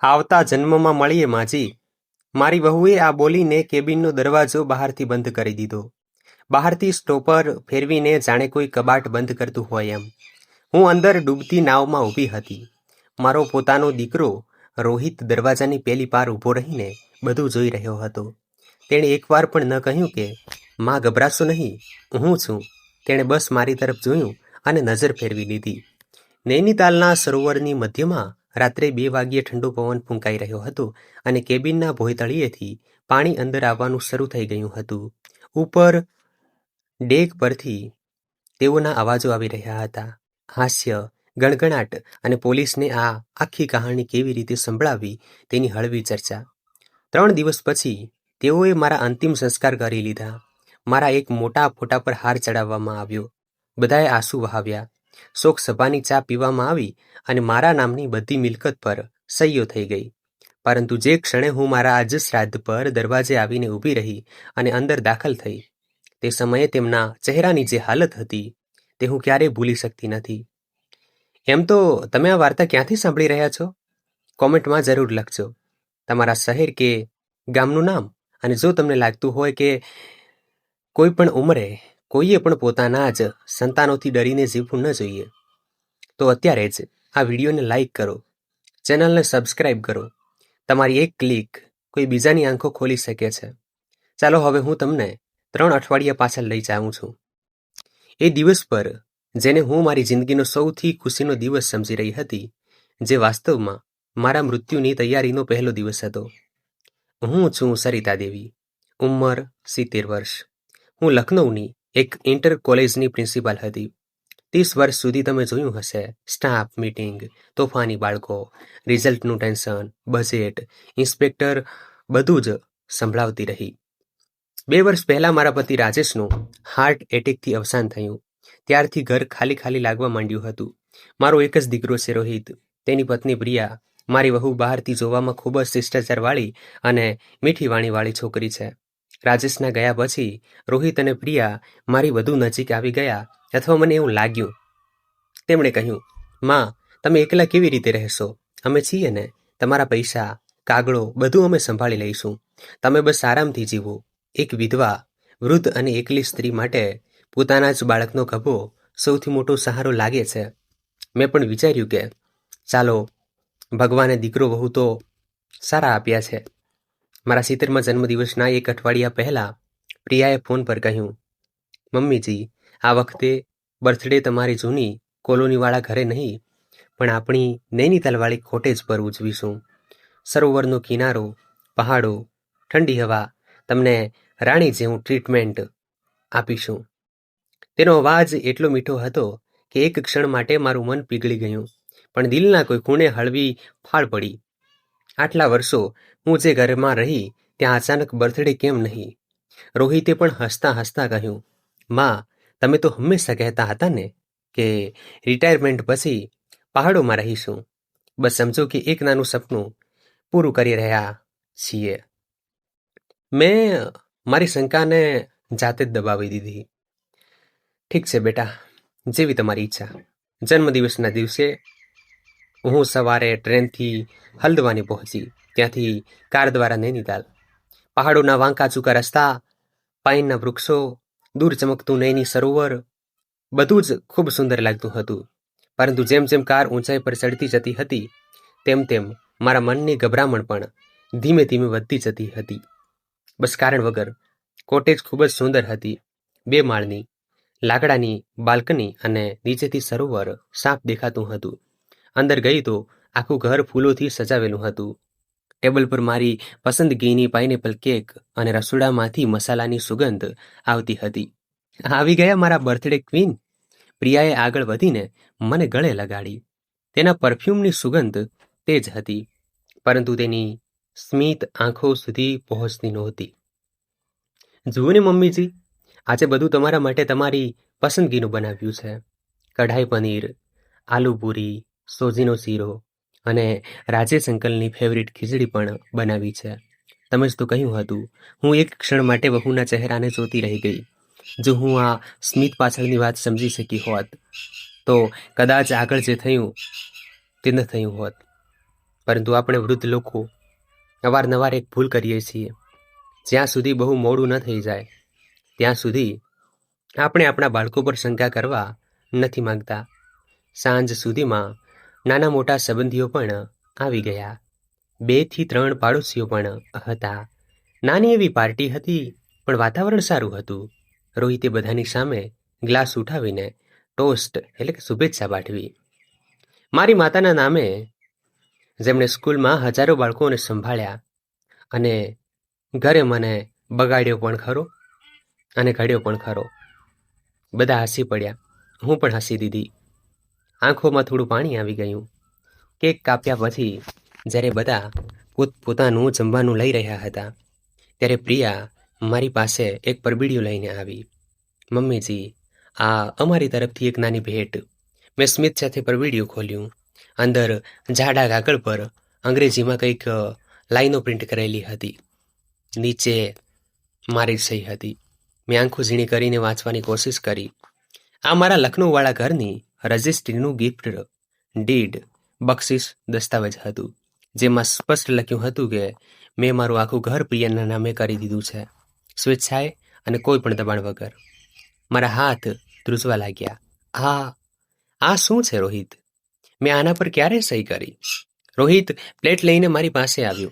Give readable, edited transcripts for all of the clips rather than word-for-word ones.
આવતા જન્મમાં મળીએ માજી. મારી વહુએ આ બોલીને કેબિનનો દરવાજો બહારથી બંધ કરી દીધો. બહારથી સ્ટોપર ફેરવીને જાણે કોઈ કબાટ બંધ કરતું હોય એમ. હું અંદર ડૂબતી નાવમાં ઊભી હતી. મારો પોતાનો દીકરો રોહિત દરવાજાની પેલી પાર ઊભો રહીને બધું જોઈ રહ્યો હતો. તેણે એકવાર પણ ન કહ્યું કે માં ગભરાશો નહીં, હું છું. તેણે બસ મારી તરફ જોયું અને નજર ફેરવી લીધી. નૈનીતાલના સરોવરની મધ્યમાં રાત્રે 2 વાગ્યે ઠંડો પવન ફૂંકાઈ રહ્યો હતો અને કેબિનના ભોંયતળિયેથી પાણી અંદર આવવાનું શરૂ થઈ ગયું હતું. ઉપર ડેક પરથી તેઓના અવાજો આવી રહ્યા હતા. હાસ્ય, ગણગણાટ અને પોલીસને આ આખી કહાણી કેવી રીતે સંભળાવવી તેની હળવી ચર્ચા. 3 દિવસ પછી તેઓએ મારા અંતિમ સંસ્કાર કરી લીધા. મારા એક મોટા ફોટા પર હાર ચડાવવામાં આવ્યો. બધાએ આંસુ વહાવ્યા. શોક સભાની ચા પીવામાં આવી અને મારા નામની બધી મિલકત પર સહીઓ થઈ ગઈ. પરંતુ જે ક્ષણે હું મારા આજ શ્રાદ્ધ પર દરવાજે આવીને ઊભી રહી અને અંદર દાખલ થઈ, તે સમયે તેમના ચહેરાની જે હાલત હતી તે હું ક્યારેય ભૂલી શકતી નથી. એમ તો તમે આ વાર્તા ક્યાંથી સાંભળી રહ્યા છો? કોમેન્ટમાં જરૂર લખજો તમારા શહેર કે ગામનું નામ. અને જો તમને લાગતું હોય કે કોઈ પણ ઉંમરે કોઈએ પણ પોતાના જ સંતાનોથી ડરીને જીવવું ન જોઈએ, તો અત્યારે જ આ વિડીયોને લાઈક કરો, ચેનલને સબસ્ક્રાઈબ કરો. તમારી એક ક્લિક કોઈ બીજાની આંખો ખોલી શકે છે. ચાલો હવે હું તમને 3 અઠવાડિયા પાછળ લઈ જાઉં છું. એ દિવસ પર જેને હું મારી જિંદગીનો સૌથી ખુશીનો દિવસ સમજી રહી હતી, જે વાસ્તવમાં મારા મૃત્યુની તૈયારીનો પહેલો દિવસ હતો. હું છું સરિતા દેવી, ઉંમર 70 વર્ષ. હું લખનૌની એક ઇન્ટર કોલેજની પ્રિન્સિપાલ હતી. 30 વર્ષ સુધી તમે જોયું હશે સ્ટાફ મીટિંગ, તોફાની બાળકો, રિઝલ્ટનું ટેન્શન, બજેટ, ઇન્સ્પેક્ટર, બધું જ સંભળાવતી રહી. 2 વર્ષ પહેલાં મારા પતિ રાજેશનું હાર્ટ એટેકથી અવસાન થયું. ત્યારથી ઘર ખાલી ખાલી લાગવા માંડ્યું હતું. મારો એક જ દીકરો છે રોહિત, તેની પત્ની પ્રિયા. મારી વહુ બહારથી જોવામાં ખૂબ જ શિષ્ટાચારવાળી અને મીઠી વાણીવાળી છોકરી છે. રાજેશના ગયા પછી રોહિત અને પ્રિયા મારી વધુ નજીક આવી ગયા, અથવા મને એવું લાગ્યું. તેમણે કહ્યું, માં, તમે એકલા કેવી રીતે રહેશો? અમે છીએ ને. તમારા પૈસા, કાગળો બધું અમે સંભાળી લઈશું. તમે બસ આરામથી જીવો. એક વિધવા, વૃદ્ધ અને એકલી સ્ત્રી માટે પોતાના જ બાળકનો ખભો સૌથી મોટો સહારો લાગે છે. મેં પણ વિચાર્યું કે ચાલો, ભગવાને દીકરો વહુ તો સારા આપ્યા છે. મારા 70મા જન્મદિવસના 1 અઠવાડિયા પહેલાં પ્રિયાએ ફોન પર કહ્યું, મમ્મીજી, આ વખતે બર્થડે તમારી જૂની કોલોનીવાળા ઘરે નહીં, પણ આપણી નૈનીતાલવાળી કોટેજ પર ઉજવીશું. સરોવરનો કિનારો, પહાડો, ઠંડી હવા, તમને રાણી જેવું ટ્રીટમેન્ટ આપીશું. તેનો અવાજ એટલો મીઠો હતો કે એક ક્ષણ માટે મારું મન પીગળી ગયું, પણ દિલના કોઈ ખૂણે હળવી ફાળ પડી. આટલા વર્ષો હું જે ઘરમાં રહી ત્યાં અચાનક બર્થડે કેમ નહીં? રોહિતે પણ હસતા હસતા કહ્યું, માં, તમે તો હંમેશા કહેતા હતા ને કે રિટાયરમેન્ટ પછી પહાડોમાં રહીશું. બસ સમજો કે એક નાનું સપનું પૂરું કરી રહ્યા છીએ. મેં મારી શંકાને જાતે જ દબાવી દીધી. ઠીક છે બેટા, જેવી તમારી ઈચ્છા. જન્મદિવસના દિવસે હું સવારે ટ્રેનથી હલ્દવાની પહોંચી, ત્યાંથી કાર દ્વારા નૈનીતાલ. પહાડોના વાંકા ચૂકા રસ્તા, પાઇનના વૃક્ષો, દૂર ચમકતું નૈની સરોવર, બધું જ ખૂબ સુંદર લાગતું હતું. પરંતુ જેમ જેમ કાર ઊંચાઈ પર ચડતી જતી હતી, તેમ તેમ મારા મનની ગભરામણ પણ ધીમે ધીમે વધતી જતી હતી. બસ કારણ વગર. કોટેજ ખૂબ જ સુંદર હતી. 2 માળની, લાકડાની બાલ્કની અને નીચેથી સરોવર સાફ દેખાતું હતું. અંદર ગઈ તો આખું ઘર ફૂલોથી સજાવેલું હતું. ટેબલ પર મારી પસંદગીની પાઇનેપલ કેક અને રસોડામાંથી મસાલાની સુગંધ આવતી હતી. આવી ગયા મારા બર્થડે ક્વીન. પ્રિયાએ આગળ વધીને મને ગળે લગાડી. તેના પરફ્યુમની સુગંધ તેજ હતી, પરંતુ તેની સ્મિત આંખો સુધી પહોંચતી નહોતી. જુઓ ને મમ્મીજી, આજે બધું તમારા માટે તમારી પસંદગીનું બનાવ્યું છે. કઢાઈ પનીર, આલુ પૂરી, સોજીનો શીરો અને રાજેશ અંકલની ફેવરિટ ખીચડી પણ બનાવી છે. તમે જ તો કહ્યું હતું. હું એક ક્ષણ માટે વહુના ચહેરાને જોતી રહી ગઈ. જો હું આ સ્મિત પાછળની વાત સમજી શકી હોત, તો કદાચ આગળ જે થયું તે ન થયું હોત. પરંતુ આપણે વૃદ્ધ લોકો અવારનવાર એક ભૂલ કરીએ છીએ. જ્યાં સુધી બહુ મોડું ન થઈ જાય ત્યાં સુધી આપણે આપણા બાળકો પર શંકા કરવા નથી માંગતા. સાંજ સુધીમાં નાના મોટા સંબંધીઓ પણ આવી ગયા. 2 થી 3 પાડોશીઓ પણ હતા. નાની એવી પાર્ટી હતી, પણ વાતાવરણ સારું હતું. રોહિતે બધાની સામે ગ્લાસ ઉઠાવીને ટોસ્ટ એટલે કે શુભેચ્છા પાઠવી. મારી માતાના નામે, જેમણે સ્કૂલમાં હજારો બાળકોને સંભાળ્યા અને ઘરે મને બગાડ્યો પણ ખરો અને ઘડ્યો પણ ખરો. બધા હસી પડ્યા. હું પણ હસી દીધી. આંખોમાં થોડું પાણી આવી ગયું. કેક કાપ્યા પછી જ્યારે બધા પોતાનું જમવાનું લઈ રહ્યા હતા ત્યારે પ્રિયા મારી પાસે એક પરબીડિયું લઈને આવી. મમ્મીજી, આ અમારી તરફથી એક નાની ભેટ. મેં સ્મિત સાથે પરબીડિયું ખોલ્યું. અંદર જાડા કાગળ પર અંગ્રેજીમાં કંઈક લાઈનો પ્રિન્ટ કરેલી હતી. નીચે મારી સહી હતી. મેં આંખો ઝીણી કરીને વાંચવાની કોશિશ કરી. આ મારા લખનૌવાળા ઘરની રજિસ્ટ્રીનું ગિફ્ટ ડીડ બક્ષિસ દસ્તાવેજ હતું, જેમાં સ્પષ્ટ લખ્યું હતું કે મેં મારું આખું ઘર પ્રિયાના નામે કરી દીધું છે, સ્વેચ્છાએ અને કોઈ પણ દબાણ વગર. મારા હાથ ધ્રુજવા લાગ્યા. આ શું છે રોહિત? મેં આના પર ક્યારે સહી કરી? રોહિત પ્લેટ લઈને મારી પાસે આવ્યો.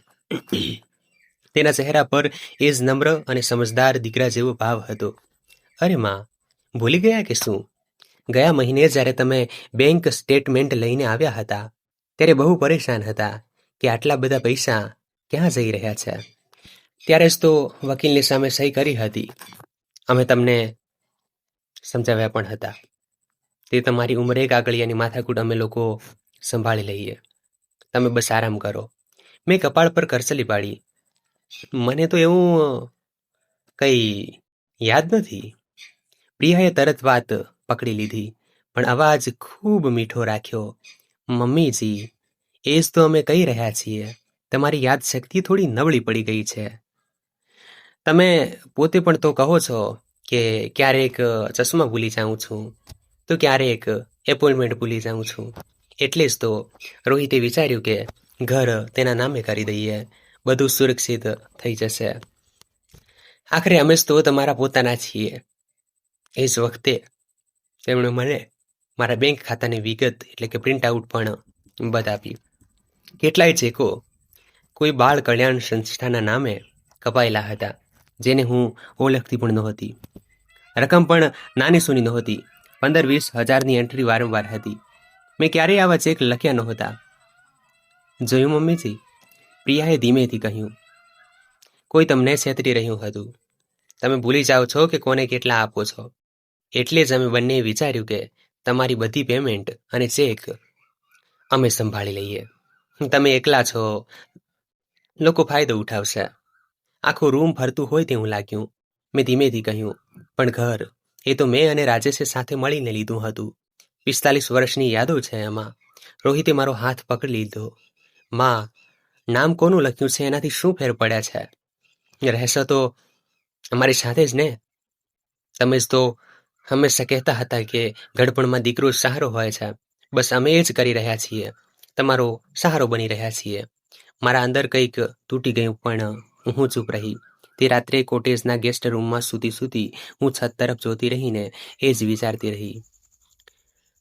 તેના ચહેરા પર એ જ નમ્ર અને સમજદાર દીકરા જેવો ભાવ હતો. અરે માં, ભૂલી ગયા કે શું? ગયા મહિને જ્યારે તમે બેંક સ્ટેટમેન્ટ લઈને આવ્યા હતા ત્યારે બહુ પરેશાન હતા કે આટલા બધા પૈસા ક્યાં જઈ રહ્યા છે. ત્યારે જ તો વકીલની સામે સહી કરી હતી. અમે તમને સમજાવ્યા પણ હતા. તે તમારી ઉંમરે કાગળિયાની માથાકૂટ અમે લોકો સંભાળી લઈએ. તમે બસ આરામ કરો. મેં કપાળ પર કરચલી પાડી. મને તો એવું કંઈ યાદ નથી. પ્રિયાએ તરત વાત પકડી લીધી, પણ અવાજ ખૂબ મીઠો રાખ્યો. મમ્મીજી, એ જ તો અમે કહી રહ્યા છીએ. તમારી યાદશક્તિ થોડી નબળી પડી ગઈ છે. તમે પોતે પણ તો કહો છો કે ક્યારેક ચશ્મા ભૂલી જાઉં છું, તો ક્યારેક એપોઇન્ટમેન્ટ ભૂલી જાઉં છું. એટલે જ તો રોહિતે વિચાર્યું કે ઘર તેના નામે કરી દઈએ, બધું સુરક્ષિત થઈ જશે. આખરે અમે જ તો તમારા પોતાના છીએ. એ જ વખતે તેમણે મને મારા બેંક ખાતાની વિગત એટલે કે પ્રિન્ટ આઉટ પણ બતાવી. કેટલાય ચેકો કોઈ બાળ કલ્યાણ સંસ્થાના નામે કપાયેલા હતા, જેને હું ઓળખતી પણ નહોતી. રકમ પણ નાની સૂની નહોતી. 15-20 હજારની એન્ટ્રી વારંવાર હતી. મેં ક્યારેય આવા ચેક લખ્યા નહોતા. જોયું મમ્મીજી? પ્રિયાએ ધીમેથી કહ્યું. કોઈ તમને છેતરી રહ્યું હતું. તમે ભૂલી જાઓ છો કે કોને કેટલા આપો છો. એટલે જ અમે બંને વિચાર્યું કે તમારી બધી પેમેન્ટ અને ચેક અમે સંભાળી લઈએ. તમે એકલા છો, લોકો ફાયદો ઉઠાવશે. આખું રૂમ ફરતું હોય તેવું લાગ્યું. મેં ધીમેથી કહ્યું, પણ ઘર એ તો મેં અને રાજેશે સાથે મળીને લીધું હતું. 45 વર્ષની યાદો છે એમાં. રોહિતે મારો હાથ પકડી લીધો. માં, નામ કોનું લખ્યું છે એનાથી શું ફેર પડ્યા છે? રહેશો તો અમારી સાથે જ ને? તમે જ તો હંમેશા કહેતા હતા કે ઘડપણમાં દીકરો સહારો હોય છે. બસ અમે એ જ કરી રહ્યા છીએ, તમારો સહારો બની રહ્યા છીએ. મારા અંદર કંઈક તૂટી ગયું, પણ હું ચૂપ રહી. તે રાત્રે કોટેજના ગેસ્ટ રૂમમાં સૂતી હું છત તરફ જોતી રહીને એ જ વિચારતી રહી.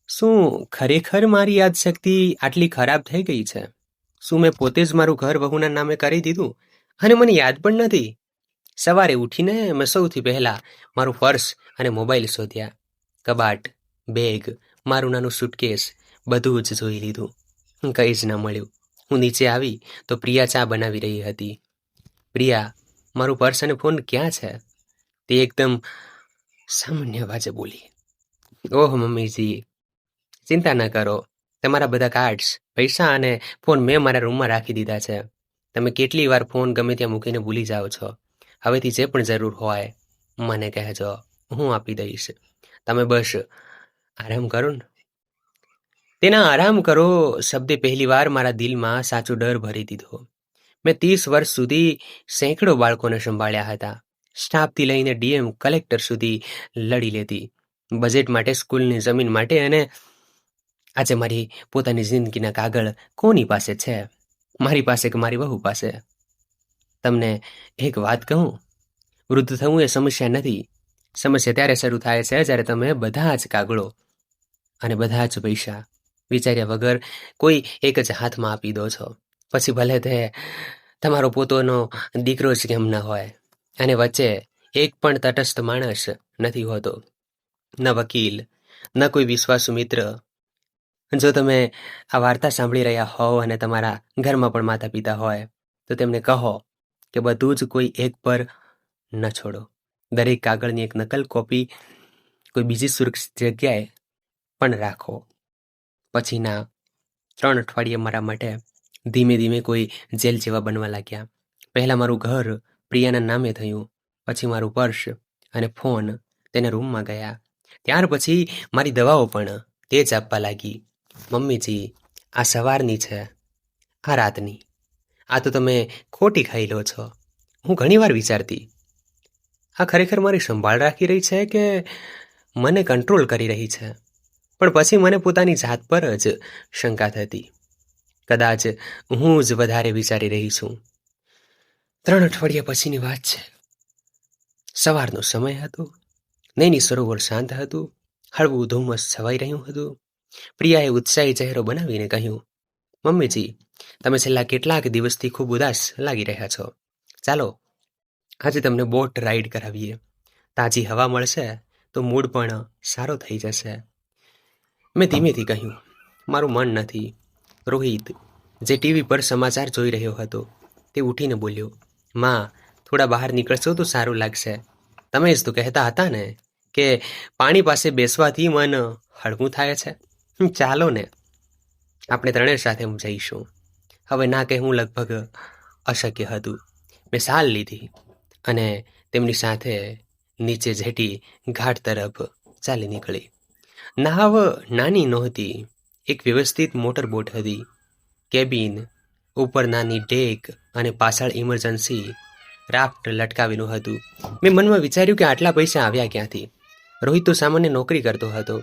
શું ખરેખર મારી યાદશક્તિ આટલી ખરાબ થઈ ગઈ છે? શું મેં પોતે જ મારું ઘર વહુના નામે કરી દીધું અને મને યાદ પણ નથી? સવારે ઉઠીને મેં સૌથી પહેલા મારું પર્સ અને મોબાઈલ શોધ્યા. કબાટ, બેગ, મારું નાનું સુટકેસ બધું જ જોઈ લીધું. કંઈ જ ન મળ્યું. હું નીચે આવી તો પ્રિયા ચા બનાવી રહી હતી. પ્રિયા, મારું પર્સ અને ફોન ક્યાં છે? તે એકદમ સામાન્ય અવાજે બોલી. ઓહ મમ્મીજી, ચિંતા ન કરો. તમારા બધા કાર્ડ્સ, પૈસા અને ફોન મેં મારા રૂમમાં રાખી દીધા છે. તમે કેટલી વાર ફોન ગમે ત્યાં મૂકીને ભૂલી જાઓ છો. હવેથી જે પણ જરૂર હોય મને કહેજો, હું આપી દઈશ. તમે બસ આરામ કરો ને. તેના આરામ કરો શબ્દે પહેલીવાર મારા દિલમાં સાચો ડર ભરી દીધો. મેં 30 વર્ષ સુધી સેંકડો બાળકોને સંભાળ્યા હતા. સ્ટાફથી લઈને ડીએમ કલેક્ટર સુધી લડી લેતી. બજેટ માટે, સ્કૂલની જમીન માટે, અને આજે મારી પોતાની જિંદગીના કાગળ કોની પાસે છે? મારી પાસે કે મારી વહુ પાસે. તમને એક વાત કહું, વૃદ્ધ થવું એ સમસ્યા નથી. સમસ્યા ત્યારે શરૂ થાય છે જ્યારે તમે બધા જ કાગળો અને બધા જ પૈસા વિચાર્યા વગર કોઈ એક જ હાથમાં આપી દો છો. પછી ભલે તે તમારો પોતાનો દીકરો જ કેમ ન હોય, અને વચ્ચે એક પણ તટસ્થ માણસ નથી હોતો, ન વકીલ, ન કોઈ વિશ્વાસુ મિત્ર. જો તમે આ વાર્તા સાંભળી રહ્યા હોવ અને તમારા ઘરમાં પણ માતા પિતા હોય, તો તેમને કહો કે બધું જ કોઈ એક પર ન છોડો. દરેક કાગળની એક નકલ કોપી કોઈ બીજી સુરક્ષિત જગ્યાએ પણ રાખો. પછીના 3 અઠવાડિયે મારા માટે ધીમે ધીમે કોઈ જેલ જેવા બનવા લાગ્યા. પહેલાં મારું ઘર પ્રિયાના નામે થયું, પછી મારું પર્સ અને ફોન તેના રૂમમાં ગયા. ત્યાર પછી મારી દવાઓ પણ તે જ આપવા લાગી. મમ્મીજી, આ સવારની છે, આ રાતની. આ તો તમે ખોટી ખાઈ લો છો. હું ઘણીવાર વિચારતી, આ ખરેખર મારી સંભાળ રાખી રહી છે કે મને કંટ્રોલ કરી રહી છે? પણ પછી મને પોતાની જાત પર જ શંકા થતી. કદાચ હું જ વધારે વિચારી રહી છું. 3 અઠવાડિયા પછીની વાત છે. સવારનો સમય હતો. નૈની સરોવર શાંત હતું. હળવું ધુમ્મસ છવાઈ રહ્યું હતું. પ્રિયાએ ઉત્સાહી ચહેરો બનાવીને કહ્યું, મમ્મીજી, તમે છેલ્લા કેટલાક દિવસથી ખૂબ ઉદાસ લાગી રહ્યા છો. ચાલો આજે તમને બોટ રાઈડ કરાવીએ. તાજી હવા મળશે તો મૂડ પણ સારો થઈ જશે. મેં ધીમેથી કહ્યું, મારું મન નથી. રોહિત, જે ટીવી પર સમાચાર જોઈ રહ્યો હતો, તે ઉઠીને બોલ્યો, માં, થોડા બહાર નીકળશો તો સારું લાગશે. તમે જ તો કહેતા હતા ને કે પાણી પાસે બેસવાથી મન હળવું થાય છે. ચાલો ને, આપણે ત્રણેય સાથે જઈશું. હવે ના કહેવું લગભગ અશક્ય હતું. મેં શાલ લીધી અને તેમની સાથે નીચે જેટી ઘાટ તરફ ચાલી નીકળી. નાવ નાની નહોતી. એક વ્યવસ્થિત મોટર બોટ હતી. કેબિન ઉપર નાની ડેક અને પાછળ ઇમરજન્સી રાફ્ટ લટકાવેલું હતું. મેં મનમાં વિચાર્યું કે આટલા પૈસા આવ્યા ક્યાંથી? રોહિત તો સામાન્ય નોકરી કરતો હતો,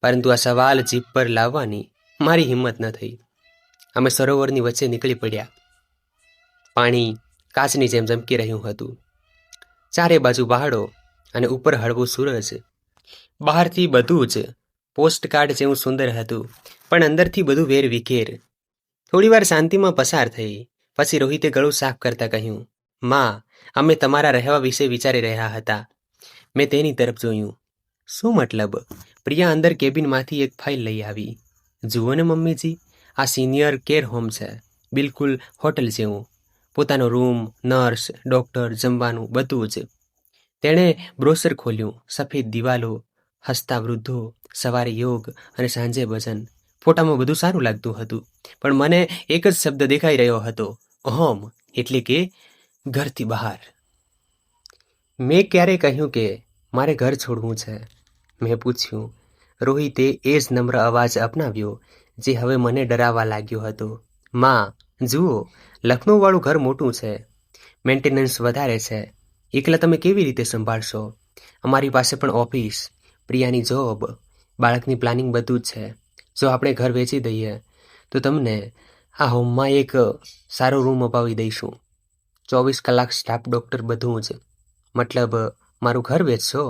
પરંતુ આ સવાલ જીપ પર લાવવાની મારી હિંમત ન થઈ. અમે સરોવરની વચ્ચે નીકળી પડ્યા. પાણી કાચની જેમ ચમકી રહ્યું હતું. ચારે બાજુ પહાડો અને ઉપર હળવો સૂરજ. બહારથી બધું જ પોસ્ટકાર્ડ જેવું સુંદર હતું, પણ અંદરથી બધું વેરવિખેર. થોડીવાર શાંતિમાં પસાર થઈ. પછી રોહિતે ગળું સાફ કરતા કહ્યું, માં, અમે તમારા રહેવા વિશે વિચારી રહ્યા હતા. મેં તેની તરફ જોયું. શું મતલબ? પ્રિયા અંદર કેબિનમાંથી એક ફાઇલ લઈ આવી. જુઓ ને મમ્મીજી, આ સિનિયર કેર હોમ છે, બિલકુલ હોટલ જેવું. પોતાનો રૂમ, નર્સ, ડૉક્ટર, જમવાનું બધું જ. તેણે બ્રોશર ખોલ્યું. સફેદ દિવાલો, હસતા વૃદ્ધો, સવારે યોગ અને સાંજે ભજન. ફોટામાં બધું સારું લાગતું હતું, પણ મને એક જ શબ્દ દેખાઈ રહ્યો હતો, હોમ, એટલે કે ઘરથી બહાર. મેં ક્યારે કહ્યું કે મારે ઘર છોડવું છે? મેં પૂછ્યું. રોહિતે એ જ નમ્ર અવાજ અપનાવ્યો જે હવે મને ડરાવવા લાગ્યો હતો. માં, જુઓ, લખનૌવાળું ઘર મોટું છે, મેન્ટેનન્સ વધારે છે. એકલા તમે કેવી રીતે સંભાળશો? અમારી પાસે પણ ઓફિસ, પ્રિયાની જોબ, બાળકની પ્લાનિંગ બધું જ છે. જો આપણે ઘર વેચી દઈએ તો તમને આ હોમમાં એક સારો રૂમ અપાવી દઈશું. 24 કલાક સ્ટાફ, ડૉક્ટર, બધું જ. મતલબ મારું ઘર વેચશો?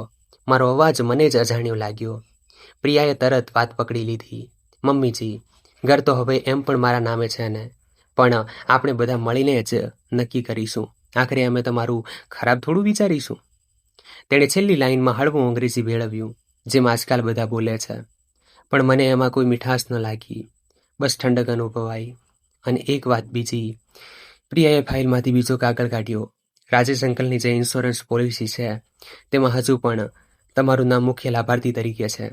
મારો અવાજ મને જ અજાણ્યો લાગ્યો. પ્રિયાએ તરત વાત પકડી લીધી. મમ્મીજી, ઘર તો હવે એમ પણ મારા નામે છે ને, પણ આપણે બધા મળીને જ નક્કી કરીશું. આખરે અમે તમારું ખરાબ થોડું વિચારીશું. તેણે છેલ્લી લાઈનમાં હળવું અંગ્રેજી ભેળવ્યું, જેમ આજકાલ બધા બોલે છે, પણ મને એમાં કોઈ મીઠાશ ન લાગી, બસ ઠંડક અનુભવાઈ. અને એક વાત બીજી. પ્રિયાએ ફાઇલમાંથી બીજો કાગળ કાઢ્યો. રાજેશ અંકલની જે ઇન્સ્યોરન્સ પોલિસી છે, તેમાં હજુ પણ તમારું નામ મુખ્ય લાભાર્થી તરીકે છે.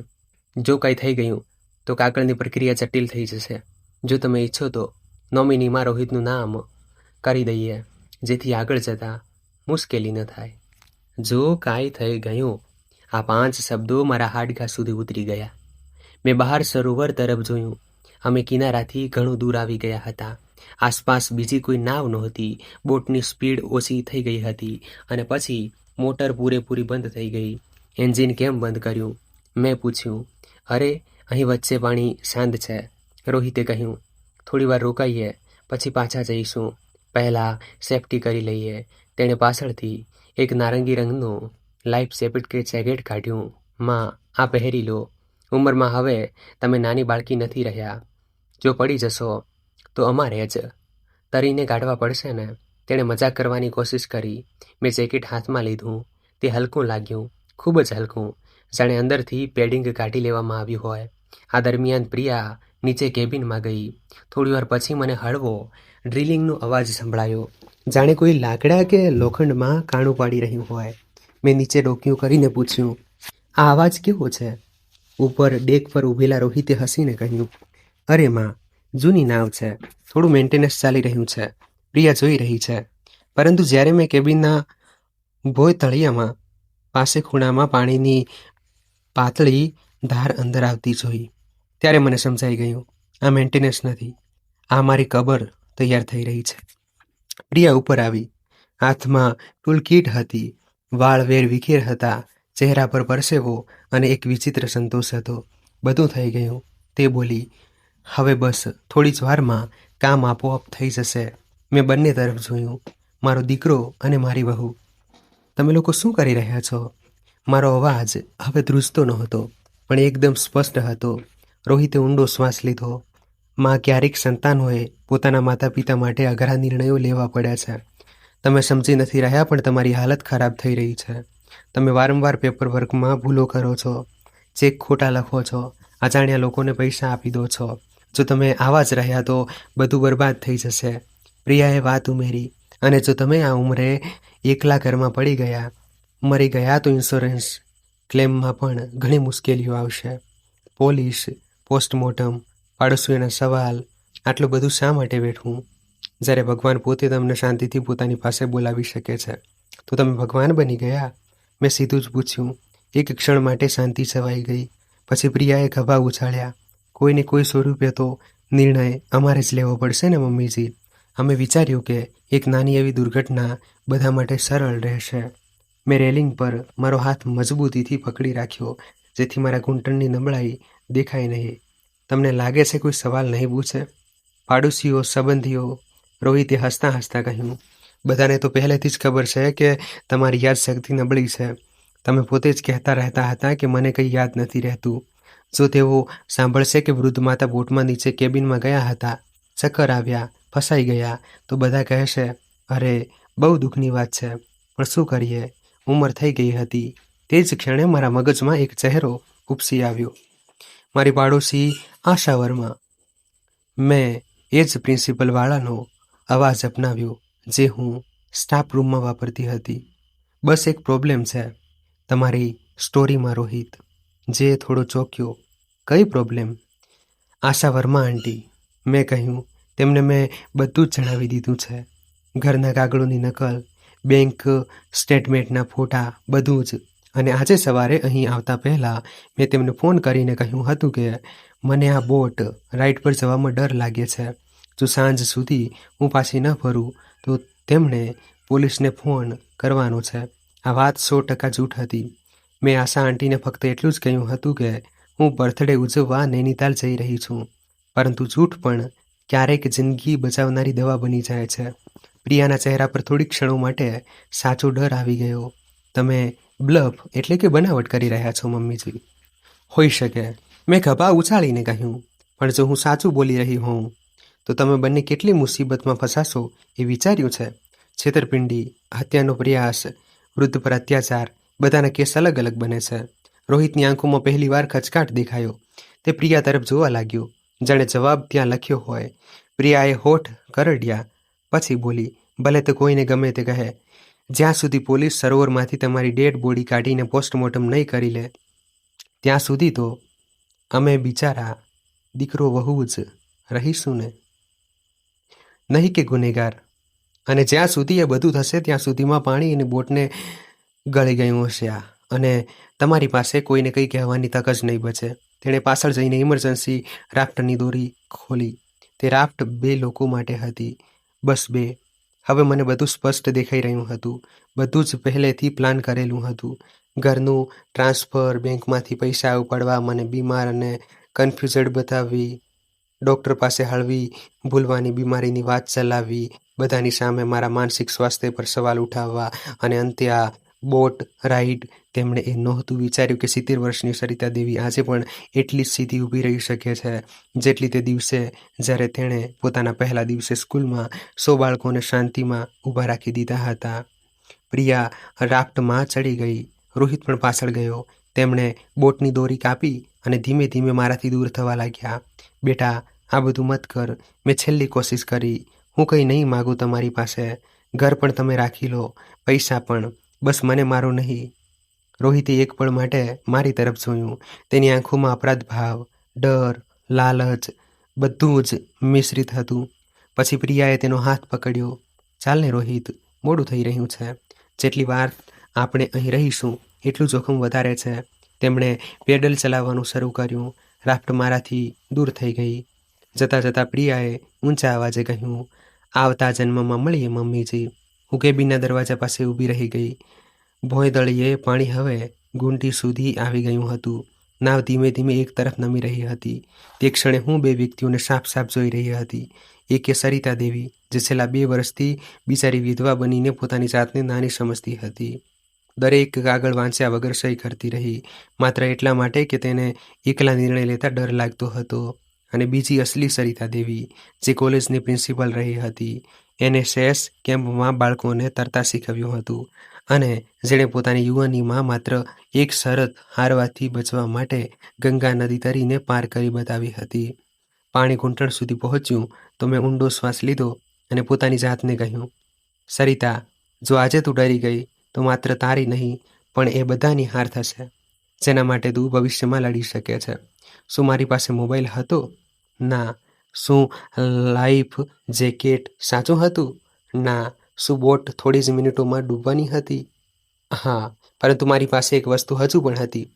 જો કંઈ થઈ ગયું તો કાગળની પ્રક્રિયા જટિલ થઈ જશે. જો તમે ઈચ્છો તો નોમિનીમાં રોહિતનું નામ કરી દઈએ, જેથી આગળ જતાં મુશ્કેલી ન થાય. જો કાંઈ થઈ ગયું, આ 5 શબ્દો મારા હાડકાં સુધી ઉતરી ગયા. મેં બહાર સરોવર તરફ જોયું. અમે કિનારાથી ઘણું દૂર આવી ગયા હતા. આસપાસ બીજી કોઈ નાવ નહોતી. બોટની સ્પીડ ઓછી થઈ ગઈ હતી અને પછી મોટર પૂરેપૂરી બંધ થઈ ગઈ. એન્જિન કેમ બંધ કર્યું? મેં પૂછ્યું. અરે, અહીં વચ્ચે પાણી શાંત છે, રોહિતે કહ્યું. થોડીવાર રોકાઈએ, પછી પાછા જઈશું. પહેલાં સેફટી કરી લઈએ. તેણે પાછળથી એક નારંગી રંગનું લાઈફ સેફ્ટી જેકેટ કાઢ્યું. માં, આ પહેરી લો. ઉંમરમાં હવે તમે નાની બાળકી નથી રહ્યા. જો પડી જશો તો અમારે જ તરીને કાઢવા પડશે ને. તેણે મજાક કરવાની કોશિશ કરી. મેં જેકેટ હાથમાં લીધું. તે હલકું લાગ્યું, ખૂબ જ હલકું, જાણે અંદરથી પેડિંગ કાઢી લેવામાં આવ્યું હોય. આ દરમિયાન પ્રિયા નીચે કેબિનમાં ગઈ. થોડીવાર પછી મને હળવો ડ્રિલિંગનો અવાજ સંભળાયો, જાણે કોઈ લાકડા કે લોખંડમાં કાણું પાડી રહ્યું હોય. મેં નીચે ડોકિયું કરીને પૂછ્યું, આ અવાજ કેવો છે? ઉપર ડેક પર ઊભેલા રોહિતે હસીને કહ્યું, અરે માં, જૂની નાવ છે, થોડું મેન્ટેનન્સ ચાલી રહ્યું છે. પ્રિયા જોઈ રહી છે. પરંતુ જ્યારે મેં કેબિનના ભોય તળિયામાં પાસે ખૂણામાં પાણીની પાતળી ધાર અંદર આવતી જોઈ, ત્યારે મને સમજાઈ ગયું, આ મેન્ટેનન્સ નથી, આ મારી કબર તૈયાર થઈ રહી છે. પ્રિયા ઉપર આવી. હાથમાં ટૂલ કીટ હતી. વાળ વેર વિખેર હતા. ચહેરા પર પરસેવો અને એક વિચિત્ર સંતોષ હતો. બધું થઈ ગયું. તે બોલી, હવે બસ થોડી જ વારમાં કામ આપોઆપ થઈ જશે. મેં બંને તરફ જોયું. મારો દીકરો અને મારી વહુ. તમે લોકો શું કરી રહ્યા છો? મારો અવાજ હવે ધ્રુજતો નહોતો, પણ એકદમ સ્પષ્ટ હતો. રોહિતે ઊંડો શ્વાસ લીધો. માં, ક્યારેક સંતાનોએ પોતાના માતા પિતા માટે અઘરા નિર્ણયો લેવા પડ્યા છે. તમે સમજી નથી રહ્યા, પણ તમારી હાલત ખરાબ થઈ રહી છે. તમે વારંવાર પેપર વર્કમાં ભૂલો કરો છો, ચેક ખોટા લખો છો, અજાણ્યા લોકોને પૈસા આપી દો છો. જો તમે આવા જ રહ્યા તો બધું બરબાદ થઈ જશે. પ્રિયાએ વાત ઉમેરી, અને જો તમે આ ઉંમરે એકલા ઘરમાં પડી ગયા, મરી ગયા તો ઇન્સ્યોરન્સ ક્લેમમાં પણ ઘણી મુશ્કેલીઓ આવશે. પોલીસ, પોસ્ટમોર્ટમ, પાડોશીઓના સવાલ, આટલું બધું શા માટે વેઠવું? જ્યારે ભગવાન પોતે તમને શાંતિથી પોતાની પાસે બોલાવી શકે છે, તો તમે ભગવાન બની ગયા? મેં સીધું જ પૂછ્યું. એક ક્ષણ માટે શાંતિ છવાઈ ગઈ. પછી પ્રિયાએ ખભા ઉછાળ્યા. કોઈને કોઈ સ્વરૂપે તો નિર્ણય અમારે જ લેવો પડશે ને મમ્મીજી. અમે વિચાર્યું કે એક નાની એવી દુર્ઘટના બધા માટે સરળ રહેશે. મેં રેલિંગ પર મારો હાથ મજબૂતીથી પકડી રાખ્યો, જેથી મારા ઘૂંટણની નબળાઈ દેખાય નહીં. તમને લાગે છે કોઈ સવાલ નહીં પૂછે? પાડોશીઓ, સંબંધીઓ? રોહિતે હસતા હસતા કહ્યું, બધાને તો પહેલેથી જ ખબર છે કે તમારી યાદશક્તિ નબળી છે. તમે પોતે જ કહેતા રહેતા હતા કે મને કંઈ યાદ નથી રહેતું. જો તેઓ સાંભળશે કે વૃદ્ધ માતા બોટમાં નીચે કેબિનમાં ગયા હતા, ચક્કર આવ્યા, ફસાઈ ગયા, તો બધા કહેશે, અરે બહુ દુઃખની વાત છે, પણ શું કરીએ, ઉંમર થઈ ગઈ હતી. તે જ ક્ષણે મારા મગજમાં એક ચહેરો ઉપસી આવ્યો. મારી પાડોશી આશા વર્મા. મેં એ જ પ્રિન્સિપલવાળાનો અવાજ અપનાવ્યો જે હું સ્ટાફ રૂમમાં વાપરતી હતી. બસ એક પ્રોબ્લેમ છે તમારી સ્ટોરીમાં, રોહિત. જે થોડો ચોંક્યો. કઈ પ્રોબ્લેમ? આશા વર્મા આંટી. મેં કહ્યું, તેમને મેં બધું જ જણાવી દીધું છે. ઘરના કાગળોની નકલ, બેંક સ્ટેટમેન્ટના ફોટા, બધું જ. અને આજે સવારે અહીં આવતા પહેલાં મેં તેમને ફોન કરીને કહ્યું હતું કે મને આ બોટ રાઈડ પર જવામાં ડર લાગે છે. જો સાંજ સુધી હું પાછી ન ફરું તો તેમણે પોલીસને ફોન કરવાનો છે. આ વાત 100% જૂઠ હતી. મેં આશા આંટીને ફક્ત એટલું જ કહ્યું હતું કે હું બર્થડે ઉજવવા નૈનીતાલ જઈ રહી છું. પરંતુ જૂઠ પણ ક્યારેક જિંદગી બચાવનારી દવા બની જાય છે. પ્રિયાના ચહેરા પર થોડી ક્ષણો માટે સાચો ડર આવી ગયો. તમે બ્લફ એટલે કે બનાવટ કરી રહ્યા છો મમ્મીજી? હોઈ શકે, મેં ખભા ઉછાળીને કહ્યું. પણ જો હું સાચું બોલી રહી હોઉં તો તમે બંને કેટલી મુસીબતમાં ફસાશો એ વિચાર્યું છે? છેતરપિંડી, હત્યાનો પ્રયાસ, વૃદ્ધ પર અત્યાચાર, બધાના કેસ અલગ અલગ બને છે. રોહિતની આંખોમાં પહેલીવાર ખચકાટ દેખાયો. તે પ્રિયા તરફ જોવા લાગ્યો, જાણે જવાબ ત્યાં લખ્યો હોય. પ્રિયાએ હોઠ કરડ્યા. પછી બોલી, ભલે તે કોઈને ગમે તે કહે, જ્યાં સુધી પોલીસ સરોવરમાંથી તમારી ડેડ બોડી કાઢીને પોસ્ટમોર્ટમ નહીં કરી લે, ત્યાં સુધી તો અમે બિચારા દીકરો વહુ જ રહીશું ને, નહીં કે ગુનેગાર. અને જ્યાં સુધી એ બધું થશે ત્યાં સુધીમાં પાણી અને બોટને ગળી ગયું હશે અને તમારી પાસે કોઈને કંઈ કહેવાની તક જ નહીં બચે. તેણે પાછળ જઈને ઇમરજન્સી રાફ્ટની દોરી ખોલી. તે રાફ્ટ 2 લોકો માટે હતી, બસ 2. હવે મને બધું સ્પષ્ટ દેખાઈ રહ્યું હતું. બધું જ પહેલેથી પ્લાન કરેલું હતું. ઘરનું ટ્રાન્સફર, બેંકમાંથી પૈસા ઉપાડવા, મને બીમાર અને કન્ફ્યુઝડ બતાવવી. ડૉક્ટર પાસે હળવી ભૂલવાની બીમારીની વાત ચલાવવી, બધાની સામે મારા માનસિક સ્વાસ્થ્ય પર સવાલ ઉઠાવવા અને અંતે આ બોટ રાઈડ. તેમણે એ નહોતું વિચાર્યું કે 70 વર્ષની સરિતા દેવી આજે પણ એટલી જ સીધી ઊભી રહી શકે છે જેટલી તે દિવસે જ્યારે તેણે પોતાના પહેલા દિવસે સ્કૂલમાં 100 બાળકોને શાંતિમાં ઊભા રાખી દીધા હતા. પ્રિયા રાફ્ટમાં ચડી ગઈ. રોહિત પણ પાછળ ગયો. તેમણે બોટની દોરી કાપી અને ધીમે ધીમે મારાથી દૂર થવા લાગ્યા. બેટા, આ બધું મત કર. મેં છેલ્લી કોશિશ કરી. હું કંઈ નહીં માગું તમારી પાસે. ઘર પણ તમે રાખી લો, પૈસા પણ. બસ મને મારો નહીં. રોહિતે એક પળ માટે મારી તરફ જોયું. તેની આંખોમાં અપરાધ ભાવ, ડર, લાલચ બધું જ મિશ્રિત હતું. પછી પ્રિયાએ તેનો હાથ પકડ્યો. ચાલ ને રોહિત, મોડું થઈ રહ્યું છે. જેટલી વાર આપણે અહીં રહીશું એટલું જોખમ વધારે છે. તેમણે પેડલ ચલાવવાનું શરૂ કર્યું. રાફ્ટ મારાથી દૂર થઈ ગઈ. જતાં જતાં પ્રિયાએ ઊંચા અવાજે કહ્યું, આવતા જન્મમાં મળીએ મમ્મીજી. હું કેબિનના દરવાજા પાસે ઊભી રહી ગઈ. ભોંયદળીએ પાણી હવે ઘૂંટી સુધી આવી ગયું હતું. નાવ ધીમે ધીમે એક તરફ નમી રહી હતી. તે ક્ષણે હું બે વ્યક્તિઓને સાફ સાફ જોઈ રહી હતી. એક એ સરિતા દેવી, જે છેલ્લા 2 વર્ષથી બિચારી વિધવા બનીને પોતાની જાતને નાની સમજતી હતી. દરેક કાગળ વાંચ્યા વગર સહી કરતી રહી, માત્ર એટલા માટે કે તેને એકલા નિર્ણય લેતા ડર લાગતો હતો. અને બીજી અસલી સરિતા દેવી, જે કોલેજની પ્રિન્સિપલ રહી હતી, NSS કેમ્પમાં બાળકોને તરતા શીખવ્યું હતું અને જેણે પોતાની યુવાનીમાં માત્ર એક શરત હારવાથી બચવા માટે ગંગા નદી તરીને પાર કરી બતાવી હતી. પાણી ઘૂંટણ સુધી પહોંચ્યું તો મેં ઊંડો શ્વાસ લીધો અને પોતાની જાતને કહ્યું, સરિતા, જો આજે તું ડરી ગઈ તો માત્ર તારી નહીં પણ એ બધાની હાર થશે, જેના માટે તું ભવિષ્યમાં લડી શકે છે. શું મારી પાસે મોબાઈલ હતો? ના. શું લાઈફ જેકેટ સાચું હતું? ના. શું બોટ થોડી જ મિનિટોમાં ડૂબવાની હતી? હા. પરંતુ મારી પાસે એક વસ્તુ હજુ પણ હતી,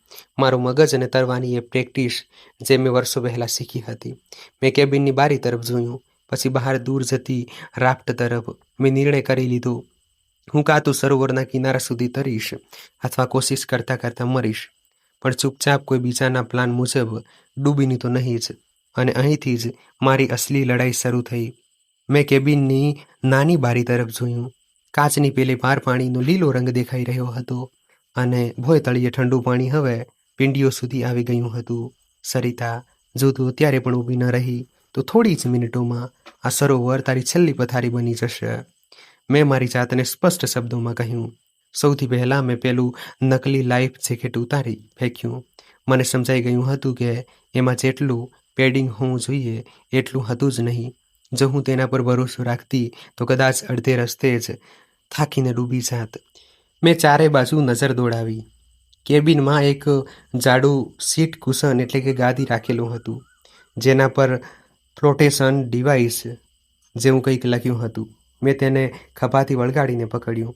મારું મગજ અને તરવાની એ પ્રેક્ટિસ જે મેં વર્ષો પહેલાં શીખી હતી. મેં કેબિનની બારી તરફ જોયું, પછી બહાર દૂર જતી રાફ્ટ તરફ. મેં નિર્ણય કરી લીધો, હું કાં તો સરોવરના કિનારા સુધી તરીશ અથવા કોશિશ કરતાં કરતાં મરીશ, પણ ચૂપચાપ કોઈ બીજાના પ્લાન મુજબ ડૂબીની તો નહીં જ. અને અહીંથી જ મારી અસલી લડાઈ શરૂ થઈ. મેં કેબિનની નાની બારી તરફ જોયું. કાચની પેલે પાર પાણીનો લીલો રંગ દેખાઈ રહ્યો હતો અને ભોંયતળિયે ઠંડુ પાણી હવે પીંડીઓ સુધી આવી ગયું હતું. સરિતા, જો તું અત્યારે પણ ઊભી ન રહી તો થોડી જ મિનિટોમાં આ સરોવર તારી છેલ્લી પથારી બની જશે. મેં મારી જાતને સ્પષ્ટ શબ્દોમાં કહ્યું. સૌથી પહેલાં મેં પેલું નકલી લાઈફ જેકેટ ઉતારી ફેંક્યું. મને સમજાઈ ગયું હતું કે એમાં જેટલું પેડિંગ હોવું જોઈએ એટલું હતું જ નહીં. જો હું તેના પર ભરોસો રાખતી તો કદાચ અડધે રસ્તે જ થાકીને ડૂબી જાત. મેં ચારે બાજુ નજર દોડાવી. કેબિનમાં એક જાડું સીટ કુશન એટલે કે ગાદી રાખેલું હતું, જેના પર ફ્લોટેશન ડિવાઇસ જેવું કંઈક લખ્યું હતું. મેં તેને ખભાથી વળગાડીને પકડ્યું.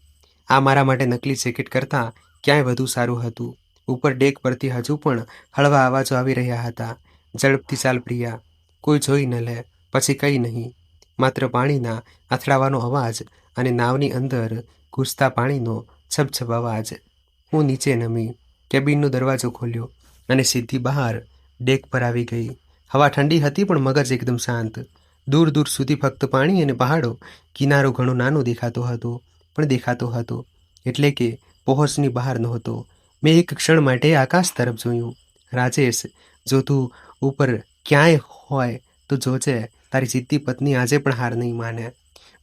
આ મારા માટે નકલી જેકેટ કરતાં ક્યાંય વધુ સારું હતું. ઉપર ડેક પરથી હજુ પણ હળવા અવાજો આવી રહ્યા હતા. ઝડપથી ચાલ પ્રિયા, કોઈ જોઈ ન લે. પછી કંઈ નહીં, માત્ર પાણીના અથડાવાનો અવાજ અને નાવની અંદર ઘૂસતા પાણીનો છબછબ અવાજ. હું નીચે નમી, કેબિનનો દરવાજો ખોલ્યો અને સીધી બહાર ડેક પર આવી ગઈ. હવા ઠંડી હતી પણ મગજ એકદમ શાંત. દૂર દૂર સુધી ફક્ત પાણી અને પહાડો. કિનારો ઘણો નાનો દેખાતો હતો, પણ દેખાતો હતો, એટલે કે પહોંચની બહાર નહોતો. મેં એક ક્ષણ માટે આકાશ તરફ જોયું. રાજેશ, જો તું ઉપર ક્યાંય હોય તો જોજે, તારી જીદ્દી પત્ની આજે પણ હાર નહીં માને.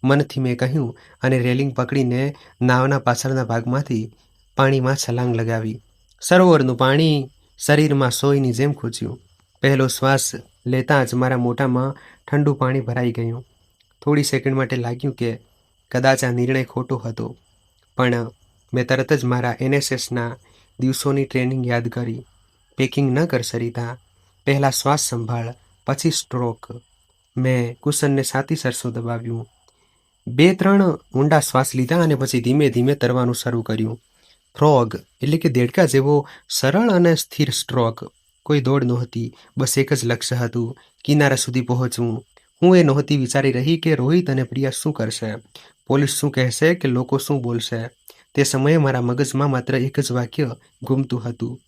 મનથી મેં કહ્યું અને રેલિંગ પકડીને નાવના પાછળના ભાગમાંથી પાણીમાં છલાંગ લગાવી. સરોવરનું પાણી શરીરમાં સોયની જેમ ખૂચ્યું. પહેલો શ્વાસ લેતાં જ મારા મોઢામાં ઠંડુ પાણી ભરાઈ ગયું. થોડી સેકન્ડ માટે લાગ્યું કે કદાચ આ નિર્ણય ખોટો હતો, પણ મેં તરત જ મારા NSSના દિવસોની ટ્રેનિંગ યાદ કરી. પેકિંગ ન કર સરિતા, પહેલાં શ્વાસ સંભાળ, પછી સ્ટ્રોક. મેં કુશનને છાતી સરસો દબાવ્યું. 2-3 ઊંડા શ્વાસ લીધા અને પછી ધીમે ધીમે તરવાનું શરૂ કર્યું. ફ્રોગ એટલે કે દેડકા જેવો સરળ અને સ્થિર સ્ટ્રોક. કોઈ દોડ નહોતી, બસ એક જ લક્ષ્ય હતું, કિનારા સુધી પહોંચવું. હું એ નહોતી વિચારી રહી કે રોહિત અને પ્રિયા શું કરશે, પોલીસ શું કહેશે કે લોકો શું બોલશે. તે સમયે મારા મગજમાં માત્ર એક જ વાક્ય ઘૂમતું હતું,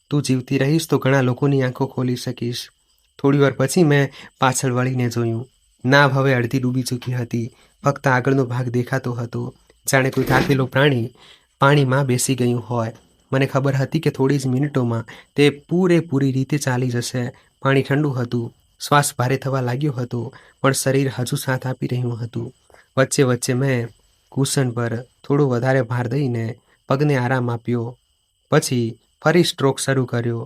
તું જીવતી રહીશ તો ઘણા લોકોની આંખો ખોલી શકીશ. થોડીવાર પછી મેં પાછળ વળીને જોયું. નાવ હવે અડધી ડૂબી ચૂકી હતી. ફક્ત આગળનો ભાગ દેખાતો હતો, જાણે કોઈ થાકેલો પ્રાણી પાણીમાં બેસી ગયું હોય. મને ખબર હતી કે થોડી જ મિનિટોમાં તે પૂરેપૂરી રીતે ચાલી જશે. પાણી ઠંડુ હતું, શ્વાસ ભારે થવા લાગ્યો હતો, પણ શરીર હજુ સાથ આપી રહ્યું હતું. વચ્ચે વચ્ચે મેં કુશન પર થોડો વધારે ભાર દઈને પગને આરામ આપ્યો. પછી ફરી સ્ટ્રોક શરૂ કર્યો.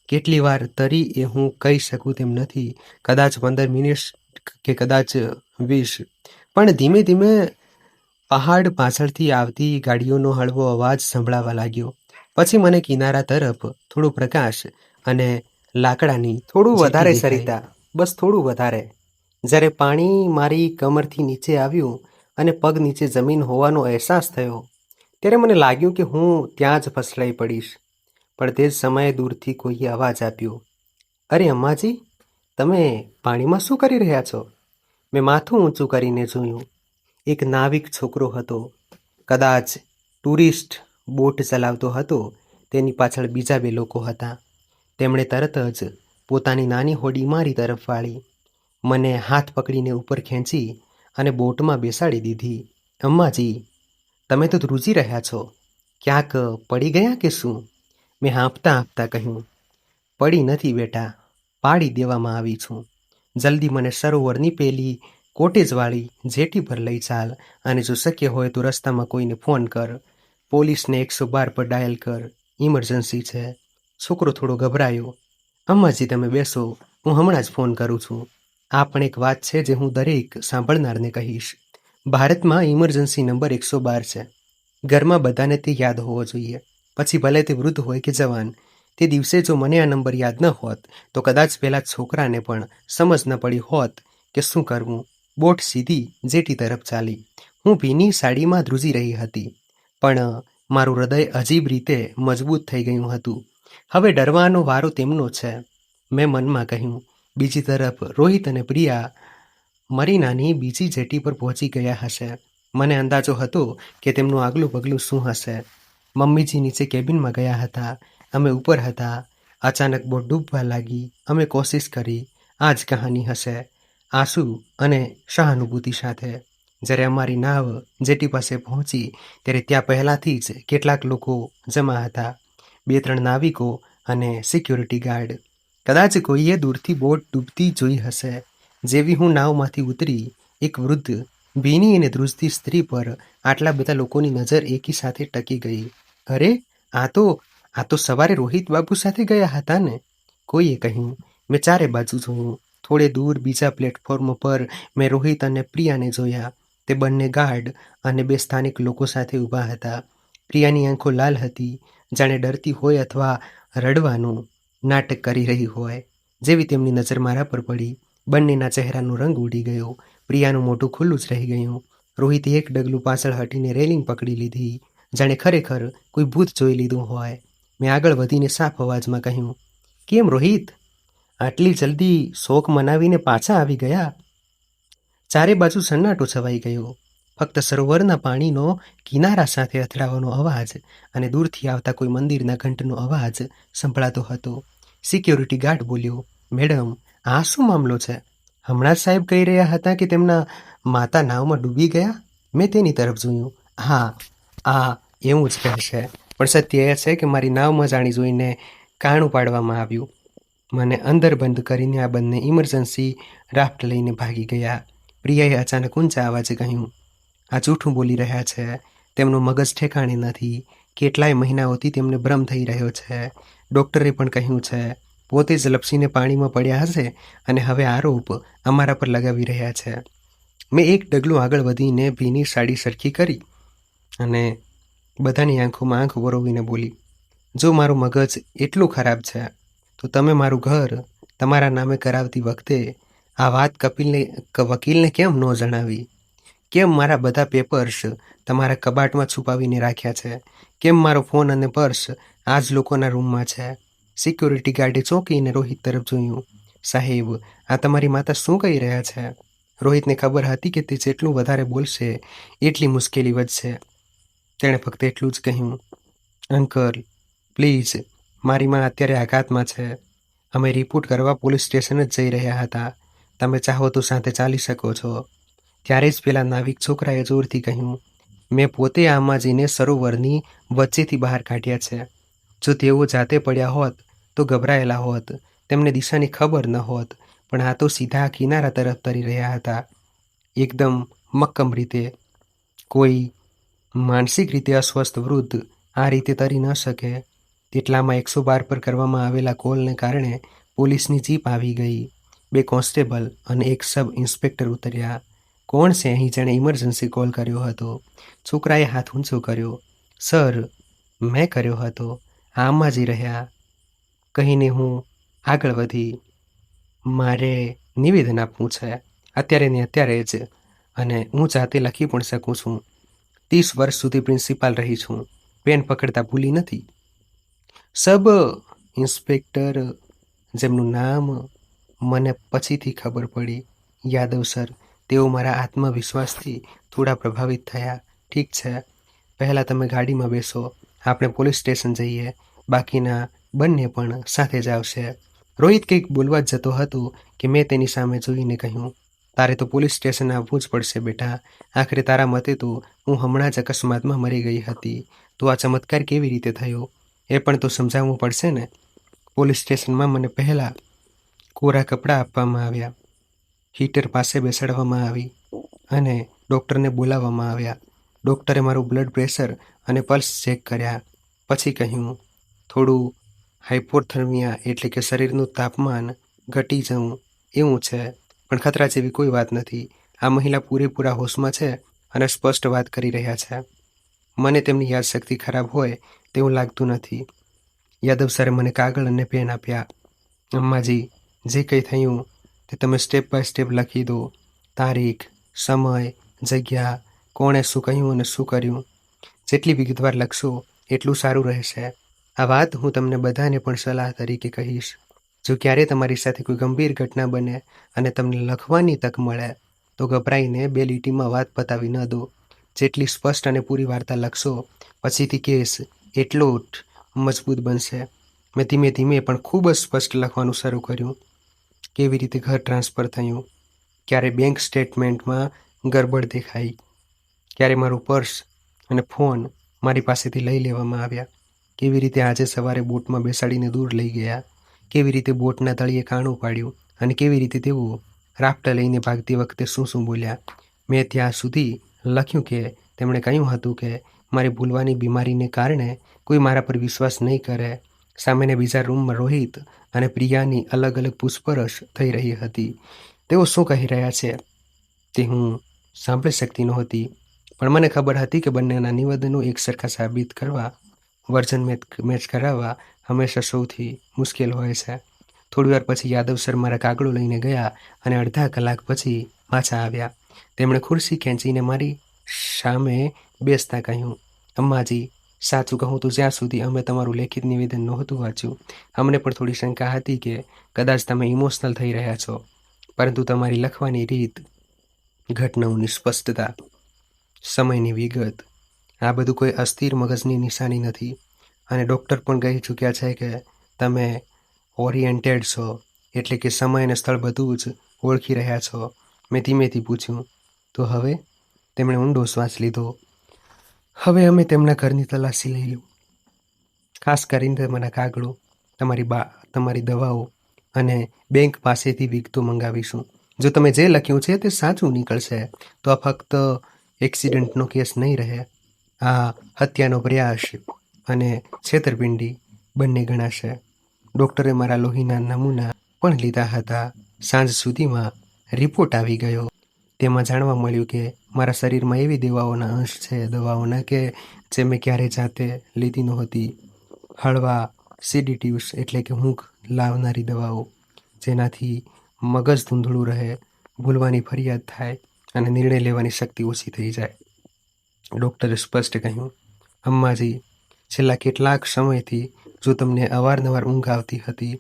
કેટલી વાર તરી એ હું કહી શકું તેમ નથી. કદાચ 15 મિનિટ કે કદાચ 20. પણ ધીમે ધીમે પહાડ પાછળથી આવતી ગાડીઓનો હળવો અવાજ સંભળાવા લાગ્યો. પછી મને કિનારા તરફ થોડો પ્રકાશ અને લાકડાની થોડું વધારે સરિતા, બસ થોડું વધારે. જ્યારે પાણી મારી કમરથી નીચે આવ્યું અને પગ નીચે જમીન હોવાનો અહેસાસ થયો, ત્યારે મને લાગ્યું કે હું ત્યાં જ ફસડાઈ પડીશ. પણ તે જ સમયે દૂરથી કોઈએ અવાજ આપ્યો, "અરે અમ્માજી, તમે પાણીમાં શું કરી રહ્યા છો?" મેં માથું ઊંચું કરીને જોયું. એક નાવિક છોકરો હતો. કદાચ ટુરિસ્ટ બોટ ચલાવતો હતો. તેની પાછળ બીજા 2 લોકો હતા. તેમણે તરત જ પોતાની નાની હોડી મારી તરફ વાળી. મને હાથ પકડીને ઉપર ખેંચી અને બોટમાં બેસાડી દીધી. "અમ્માજી, તમે તો ધ્રુજી રહ્યા છો. ક્યાંક પડી ગયા કે શું?" મેં હાંફતા હાંફતા કહ્યું. "પડી નથી બેટા, પાડી દેવામાં આવી છું. જલ્દી મને સરોવરની પેલી કોટેજવાળી જેટી પર લઈ ચાલ, અને જો શક્ય હોય તો રસ્તામાં કોઈને ફોન કર. પોલીસને 112 પર ડાયલ કર. ઇમરજન્સી છે." છોકરો થોડો ગભરાયો. "અમ્માજી, તમે બેસો, હું હમણાં જ ફોન કરું છું." આ પણ એક વાત છે જે હું દરેક સાંભળનારને કહીશ. ભારતમાં ઇમરજન્સી નંબર 112 છે. ઘરમાં બધાને તે યાદ હોવો જોઈએ. પછી ભલે તે વૃદ્ધ હોય કે જવાન. તે દિવસે જો મને આ નંબર યાદ ન હોત તો કદાચ પેલા છોકરાને પણ સમજ ન પડી હોત કે શું કરવું. બોટ સીધી જેટી તરફ ચાલી. હું ભીની સાડીમાં ધ્રુજી રહી હતી, પણ મારું હૃદય અજીબ રીતે મજબૂત થઈ ગયું હતું. હવે ડરવાનો વારો તેમનો છે, મેં મનમાં કહ્યું. બીજી તરફ રોહિત અને પ્રિયા મરીનાની બીજી જેટી પર પહોંચી ગયા હશે. મને અંદાજો હતો કે તેમનું આગલું પગલું શું હશે. મમ્મીજી નીચે કેબિનમાં ગયા હતા. અમે ઉપર હતા. અચાનક બોટ ડૂબવા લાગી. અમે કોશિશ કરી. આ જ કહાની હશે, આંસુ અને સહાનુભૂતિ સાથે. જ્યારે અમારી નાવ જેટી પાસે પહોંચી ત્યારે ત્યાં પહેલાંથી જ કેટલાક લોકો જમા હતા. 2-3 નાવિકો અને સિક્યોરિટી ગાર્ડ. કદાચ કોઈએ દૂરથી બોટ ડૂબતી જોઈ હશે. જેવી હું નાવમાંથી ઉતરી, એક વૃદ્ધ, ભીની અને ધ્રુજતી સ્ત્રી પર આટલા બધા લોકોની નજર એકી સાથે ટકી ગઈ. "અરે, આ તો સવારે રોહિત બાબુ સાથે ગયા હતા ને?" કોઈએ કહ્યું. મેં ચારે બાજુ જોયું. થોડે દૂર બીજા પ્લેટફોર્મ પર મેં રોહિત અને પ્રિયાને જોયા. તે બંને ગાર્ડ અને 2 સ્થાનિક લોકો સાથે ઊભા હતા. પ્રિયાની આંખો લાલ હતી, જાણે ડરતી હોય અથવા રડવાનું નાટક કરી રહી હોય. જેવી તેમની નજર મારા પર પડી, બંનેના ચહેરાનો રંગ ઉડી ગયો. પ્રિયાનું મોઢું ખુલ્લું જ રહી ગયું. રોહિતે એક ડગલું પાછળ હટીને રેલિંગ પકડી લીધી, જાણે ખરેખર કોઈ ભૂત જોઈ લીધું હોય. મેં આગળ વધીને સાફ અવાજમાં કહ્યું, "કેમ રોહિત, આટલી જલ્દી શોક મનાવીને પાછા આવી ગયા?" ચારે બાજુ સન્નાટો છવાઈ ગયો. ફક્ત સરોવરના પાણીનો કિનારા સાથે અથડાવાનો અવાજ અને દૂરથી આવતા કોઈ મંદિરના ઘંટનો અવાજ સંભળાતો હતો. સિક્યોરિટી ગાર્ડ બોલ્યો, "મેડમ, આ શું મામલો છે? હમણાં જ સાહેબ કહી રહ્યા હતા કે તેમના માતા નાવમાં ડૂબી ગયા." મેં તેની તરફ જોયું. "હા, આ એવું જ કહેશે, પણ સત્ય એ છે કે મારી નાવમાં જાણી જોઈને કાણું પાડવામાં આવ્યું. મને અંદર બંધ કરીને આ બંને ઇમરજન્સી રાફ્ટ લઈને ભાગી ગયા." પ્રિયાએ અચાનક ઊંચા અવાજે કહ્યું, "આ જૂઠું બોલી રહ્યા છે. તેમનું મગજ ઠેકાણે નથી. કેટલાય મહિનાઓથી તેમને ભ્રમ થઈ રહ્યો છે. ડૉક્ટરે પણ કહ્યું છે. પોતે જ લપસીને પાણીમાં પડ્યા હશે અને હવે આરોપ અમારા પર લગાવી રહ્યા છે." મેં એક ડગલું આગળ વધીને ભીની સાડી સરખી કરી અને બધાની આંખોમાં આંખ વરોવીને બોલી, "જો મારું મગજ એટલું ખરાબ છે તો તમે મારું ઘર તમારા નામે કરાવતી વખતે આ વાત વકીલને કેમ ન જણાવી? કેમ મારા બધા પેપર્સ તમારા કબાટમાં છુપાવીને રાખ્યા છે? કેમ મારો ફોન અને પર્સ આ જ લોકોના રૂમમાં છે?" સિક્યોરિટી ગાર્ડે ચોંકીને રોહિત તરફ જોયું. "સાહેબ, આ તમારી માતા શું કહી રહ્યા છે?" રોહિતને ખબર હતી કે તે જેટલું વધારે બોલશે એટલી મુશ્કેલી વધશે. તેણે ફક્ત એટલું જ કહ્યું, "અંકલ, પ્લીઝ, મારી માં અત્યારે આઘાતમાં છે અમે રિપોર્ટ કરવા પોલીસ સ્ટેશન જ જઈ રહ્યા હતા. તમે ચાહો તો સાથે ચાલી શકો છો. ત્યારે જ પેલા નાવિક છોકરાએ જોરથી કહ્યું, મેં પોતે આમાજીને સરોવરની વચ્ચેથી બહાર કાઢ્યા છે. જો તેઓ જાતે પડ્યા હોત તો ગભરાયેલા હોત, તેમને દિશાની ખબર ન હોત, પણ આ તો સીધા કિનારા તરફ તરી રહ્યા હતા, એકદમ મક્કમ રીતે. કોઈ માનસિક રીતે અસ્વસ્થ વૃદ્ધ આ રીતે તરી ન શકે. તેટલામાં 112 પર કરવામાં આવેલા કોલને કારણે પોલીસની જીપ આવી ગઈ. 2 કોન્સ્ટેબલ અને 1 સબ ઇન્સ્પેક્ટર ઉતર્યા. કોણ છે અહીં જેણે ઇમરજન્સી કોલ કર્યો હતો? છોકરાએ હાથ ઊંચો કર્યો. સર, મેં કર્યો હતો. આમાજી રહ્યા કહીને હું આગળ વધી. મારે નિવેદન આપવું છે, અત્યારે ને અત્યારે જ, અને હું જાતે લખી પણ શકું છું. 30 વર્ષ સુધી પ્રિન્સિપાલ રહી છું. પેન પકડતા ભૂલી નથી. સબ ઇન્સ્પેક્ટર, જેમનું નામ મને પછીથી ખબર પડી, યાદવ સર, તેઓ મારા આત્મવિશ્વાસથી થોડા પ્રભાવિત થયા. ઠીક છે, પહેલાં તમે ગાડીમાં બેસો, આપણે પોલીસ સ્ટેશન જઈએ. બાકીના બંને પણ સાથે જ આવશે. રોહિત કંઈક બોલવા જ જતો હતો કે મેં તેની સામે જોઈને કહ્યું, તારે તો પોલીસ સ્ટેશન આવવું જ પડશે બેટા. આખરે તારા મતે તો હું હમણાં જ અકસ્માતમાં મરી ગઈ હતી. તો આ ચમત્કાર કેવી રીતે થયો એ પણ તો સમજાવવું પડશે ને. પોલીસ સ્ટેશનમાં મને પહેલાં કોરા કપડાં આપવામાં આવ્યા, હીટર પાસે બેસાડવામાં આવી અને ડૉક્ટરને બોલાવવામાં આવ્યા. ડૉક્ટરે મારું બ્લડ પ્રેશર અને પલ્સ ચેક કર્યા. પછી કહ્યું, થોડું હાઇપોથર્મિયા એટલે કે શરીરનું તાપમાન ઘટી જવું એવું છે, પણ ખતરા જેવી કોઈ વાત નથી. આ મહિલા પૂરેપૂરા હોશમાં છે અને સ્પષ્ટ વાત કરી રહ્યા છે. મને તેમની યાદશક્તિ ખરાબ હોય તેવું લાગતું નથી. યાદવ સરે મને કાગળ અને પેન આપ્યા. અમ્માજી, જે કંઈ થયું તે તમે સ્ટેપ બાય સ્ટેપ લખી દો. તારીખ, સમય, જગ્યા, કોણે શું કહ્યું અને શું કર્યું. જેટલી વિગતવાર લખશો એટલું સારું રહેશે. આ વાત હું તમને બધાને પણ સલાહ તરીકે કહીશ. જો ક્યારે તમારી સાથે કોઈ ગંભીર ઘટના બને અને તમને લખવાની તક મળે તો ગભરાઈને 2 લીટીમાં વાત પતાવી ન દો. જેટલી સ્પષ્ટ અને પૂરી વાર્તા લખશો પછીથી કેસ એટલો જ મજબૂત બનશે. મેં ધીમે ધીમે પણ ખૂબ જ સ્પષ્ટ લખવાનું શરૂ કર્યું. કેવી રીતે ઘર ટ્રાન્સફર થયું, ક્યારે બેંક સ્ટેટમેન્ટમાં ગરબડ દેખાઈ, ક્યારે મારું પર્સ અને ફોન મારી પાસેથી લઈ લેવામાં આવ્યા, કેવી રીતે આજે સવારે બોટમાં બેસાડીને દૂર લઈ ગયા, કેવી રીતે બોટના તળિયે કાણું પાડ્યું અને કેવી રીતે તેઓ રાફ્ટ લઈને ભાગતી વખતે શું શું બોલ્યા. મેં ત્યાં સુધી લખ્યું કે તેમણે કહ્યું હતું કે મારી ભૂલવાની બીમારીને કારણે કોઈ મારા પર વિશ્વાસ નહીં કરે. સામેને બીજા રૂમમાં રોહિત અને પ્રિયાની અલગ અલગ પૂછપરછ થઈ રહી હતી. તેઓ શું કહી રહ્યા છે તે હું સાંભળી શકતી નહોતી, પણ મને ખબર હતી કે બંનેના નિવેદનો એકસરખા સાબિત કરવા, વર્જન મેચ કરાવવા હંમેશા સૌથી મુશ્કેલ હોય છે. થોડીવાર પછી યાદવ સર મારા કાગળો લઈને ગયા અને અડધા કલાક પછી પાછા આવ્યા. તેમણે ખુરશી ખેંચીને મારી સામે બેસતા કહ્યું, અમ્માજી, સાચું કહું તો જ્યાં સુધી અમે તમારું લેખિત નિવેદન નહોતું વાંચ્યું, અમને પણ થોડી શંકા હતી કે કદાચ તમે ઇમોશનલ થઈ રહ્યા છો, પરંતુ તમારી લખવાની રીત, ઘટનાઓની સ્પષ્ટતા, સમયની વિગત, આ બધું કોઈ અસ્થિર મગજની નિશાની નથી. અને ડૉક્ટર પણ કહી ચૂક્યા છે કે તમે ઓરિએન્ટેડ છો, એટલે કે સમય અને સ્થળ બધું જ ઓળખી રહ્યા છો. મેં ધીમેથી પૂછ્યું, તો હવે? તેમણે ઊંડો શ્વાસ લીધો. હવે અમે તેમના ઘરની તલાશી લઈ, ખાસ કરીને તમારા કાગળો, તમારી દવાઓ અને બેંક પાસેથી વિગતો મંગાવીશું. જો તમે જે લખ્યું છે તે સાચું નીકળશે તો આ ફક્ત એક્સિડન્ટનો કેસ નહીં રહે, આ હત્યાનો પ્રયાસ અને છેતરપિંડી બંને ગણાશે. ડૉક્ટરે મારા લોહીના નમૂના પણ લીધા હતા. સાંજ સુધીમાં રિપોર્ટ આવી ગયો. તેમાં જાણવા મળ્યું કે મારા શરીરમાં એવી દવાઓના અંશ છે, દવાઓના કે જે મેં ક્યારેય જાતે લીધી નહોતી. હળવા સેડેટિવ્સ એટલે કે ઊંઘ લાવનારી દવાઓ, જેનાથી મગજ ધૂંધળું રહે, ભૂલવાની ફરિયાદ થાય અને નિર્ણય લેવાની શક્તિ ઓછી થઈ જાય. ડૉક્ટરે સ્પષ્ટ કહ્યું, અમ્માજી, છેલ્લા કેટલાક સમયથી જો તમને અવારનવાર ઊંઘ આવતી હતી,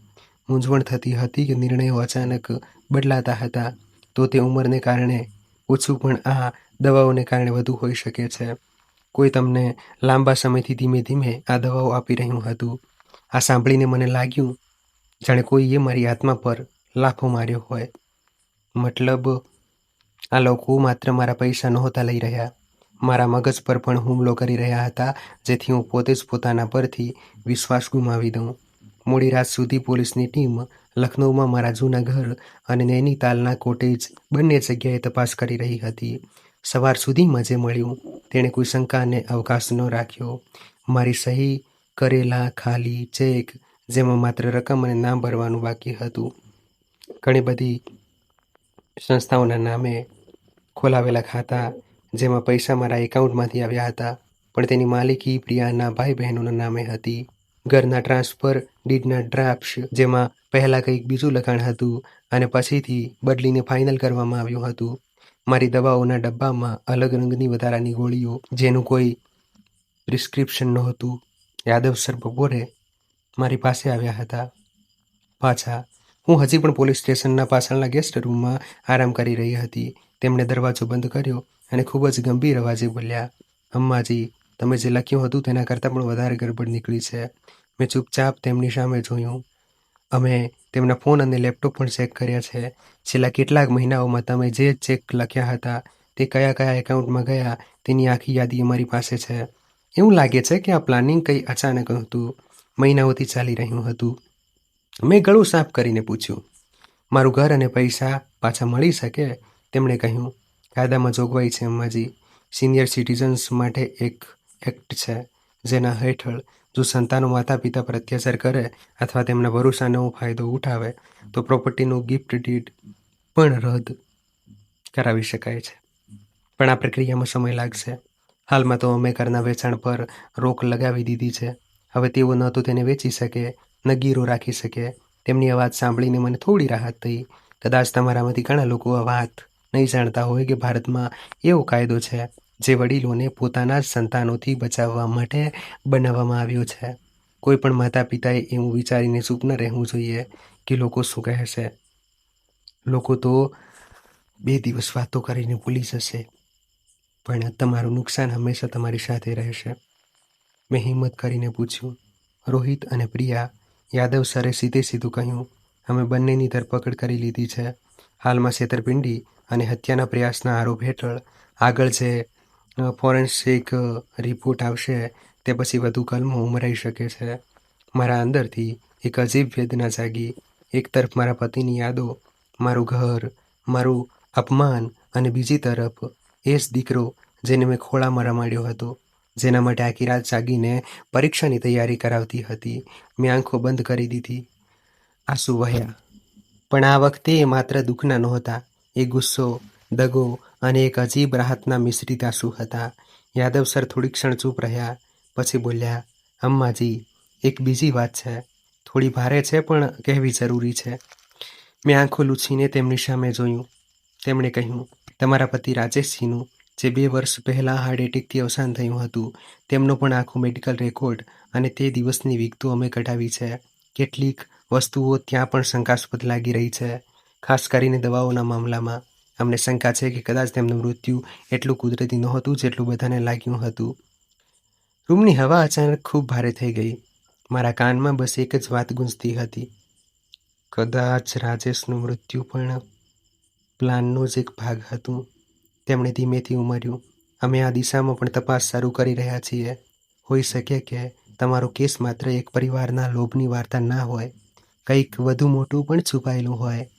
મૂંઝવણ થતી હતી કે નિર્ણયો અચાનક બદલાતા હતા, તો તે ઉંમરને કારણે ઓછું પણ આ દવાઓને કારણે વધુ હોઈ શકે છે. કોઈ તમને લાંબા સમયથી ધીમે ધીમે આ દવાઓ આપી રહ્યું હતું. આ સાંભળીને મને લાગ્યું જાણે કોઈએ મારી આત્મા પર લાફો માર્યો હોય. મતલબ આ લોકો માત્ર મારા પૈસા નહોતા લઈ રહ્યા, મારા મગજ પર પણ હુમલો કરી રહ્યા હતા, જેથી હું પોતે જ પોતાના પરથી વિશ્વાસ ગુમાવી દઉં. મોડી રાત સુધી પોલીસની ટીમ લખનૌમાં મારા જૂના ઘર અને નૈનીતાલના કોટેજ બંને જગ્યાએ તપાસ કરી રહી હતી. સવાર સુધીમાં જે મળ્યું તેણે કોઈ શંકાને અવકાશ ન રાખ્યો. મારી સહી કરેલા ખાલી ચેક, જેમાં માત્ર રકમ અને નામ ભરવાનું બાકી હતું. ઘણી બધી સંસ્થાઓના નામે ખોલાવેલા ખાતા, જેમાં પૈસા મારા એકાઉન્ટમાંથી આવ્યા હતા, પણ તેની માલિકી પ્રિયાના ભાઈ બહેનોના નામે હતી. ઘરના ટ્રાન્સફર ડીડના ડ્રાફ્ટ્સ, જેમાં પહેલાં કંઈક બીજું લખાણ હતું અને પછીથી બદલીને ફાઇનલ કરવામાં આવ્યું હતું. મારી દવાઓના ડબ્બામાં અલગ રંગની વધારાની ગોળીઓ, જેનું કોઈ પ્રિસ્ક્રિપ્શન નહોતું. યાદવ સર બપોરે મારી પાસે આવ્યા હતા. પાછા હું હજી પણ પોલીસ સ્ટેશનના પાછળના ગેસ્ટ રૂમમાં આરામ કરી રહી હતી. તેમણે દરવાજો બંધ કર્યો અને ખૂબ જ ગંભીર અવાજે બોલ્યા, "અમ્માજી, તમે જે લખ્યું હતું તેના કરતાં પણ વધારે ગડબડ નીકળી છે." મેં ચૂપચાપ તેમની સામે જોયું. અમે તેમના ફોન અને લેપટોપ પણ ચેક કર્યા છે. છેલ્લા કેટલાક મહિનાઓમાં તમે જે ચેક લખ્યા હતા તે કયા કયા એકાઉન્ટમાં ગયા તેની આખી યાદી અમારી પાસે છે. એવું લાગે છે કે આ પ્લાનિંગ કંઈ અચાનક નહોતું, મહિનાઓથી ચાલી રહ્યું હતું. મેં ગળું સાફ કરીને પૂછ્યું, "મારું ઘર અને પૈસા પાછા મળી શકે?" તેમણે કહ્યું, "કાયદામાં જોગવાઈ છે અમ્માજી. સિનિયર સિટીઝન્સ માટે એક એક્ટ છે, જેના હેઠળ જો સંતાનો માતા પિતા પર અત્યાચાર કરે અથવા તેમના ભરોસાનો ફાયદો ઉઠાવે તો પ્રોપર્ટીનું ગિફ્ટ ડીડ પણ રદ કરાવી શકાય છે. પણ આ પ્રક્રિયામાં સમય લાગશે. હાલમાં તો અમે ઘરના વેચાણ પર રોક લગાવી દીધી છે. હવે તેઓ ન તો તેને વેચી શકે, ન ગીરો રાખી શકે." તેમની અવાજ સાંભળીને મને થોડી રાહત થઈ. કદાચ તમારામાંથી ઘણા લોકો આ વાત નહીં જાણતા હોય કે ભારતમાં એવો કાયદો છે જે વડીલોને પોતાના જ સંતાનોથી બચાવવા માટે બનાવવામાં આવ્યો છે. કોઈ પણ માતા પિતાએ એવું વિચારીને ચૂપ ન રહેવું જોઈએ કે લોકો શું કહેશે. લોકો તો 2 દિવસ વાતો કરીને ભૂલી જશે, પણ તમારું નુકસાન હંમેશા તમારી સાથે રહેશે. મેં હિંમત કરીને પૂછ્યું, "રોહિત અને પ્રિયા?" યાદવ સરે સીધે સીધું કહ્યું, "અમે બંનેની ધરપકડ કરી લીધી છે. હાલમાં છેતરપિંડી અને હત્યાના પ્રયાસના આરોપ હેઠળ. આગળ જે ફોરેન્સિક રિપોર્ટ આવશે તે પછી વધુ કલમો ઉમેરાઈ શકે છે." મારા અંદરથી એક અજીબ વેદના જાગી. એક તરફ મારા પતિની યાદો, મારું ઘર, મારું અપમાન, અને બીજી તરફ એ જ દીકરો જેને મેં ખોળામાં રમાડ્યો હતો, જેના માટે આખી રાત જાગીને પરીક્ષાની તૈયારી કરાવતી હતી. મેં આંખો બંધ કરી દીધી. આંસુ વહ્યા. પણ આ વખતે એ માત્ર દુઃખના નહોતા. એ ગુસ્સો, દગો અને એક અજીબ રાહતના મિશ્રિત આંસુ હતા. યાદવ સર થોડી ક્ષણ ચૂપ રહ્યા, પછી બોલ્યા, "અમ્માજી, એક બીજી વાત છે. થોડી ભારે છે પણ કહેવી જરૂરી છે." મેં આંખો લૂછીને તેમની સામે જોયું. તેમણે કહ્યું, "તમારા પતિ રાજેશજીનું જે 2 વર્ષ પહેલાં હાર્ટ એટેકથી અવસાન થયું હતું, તેમનો પણ આખો મેડિકલ રેકોર્ડ અને તે દિવસની વિગતો અમે કઢાવી છે. કેટલીક વસ્તુઓ ત્યાં પણ શંકાસ્પદ લાગી રહી છે, ખાસ કરીને દવાઓના મામલામાં. અમને શંકા છે કે કદાચ તેમનું મૃત્યુ એટલું કુદરતી નહોતું જેટલું બધાને લાગ્યું હતું." રૂમની હવા અચાનક ખૂબ ભારે થઈ ગઈ. મારા કાનમાં બસ એક જ વાત ગૂંજતી હતી, "કદાચ રાજેશનું મૃત્યુ પણ પ્લાનનો જ એક ભાગ હતું." તેમણે ધીમેથી ઉમેર્યું, "અમે આ દિશામાં પણ તપાસ શરૂ કરી રહ્યા છીએ. હોઈ શકે કે તમારો કેસ માત્ર એક પરિવારના લોભની વાર્તા ના હોય, કંઈક વધુ મોટું પણ છુપાયેલું હોય.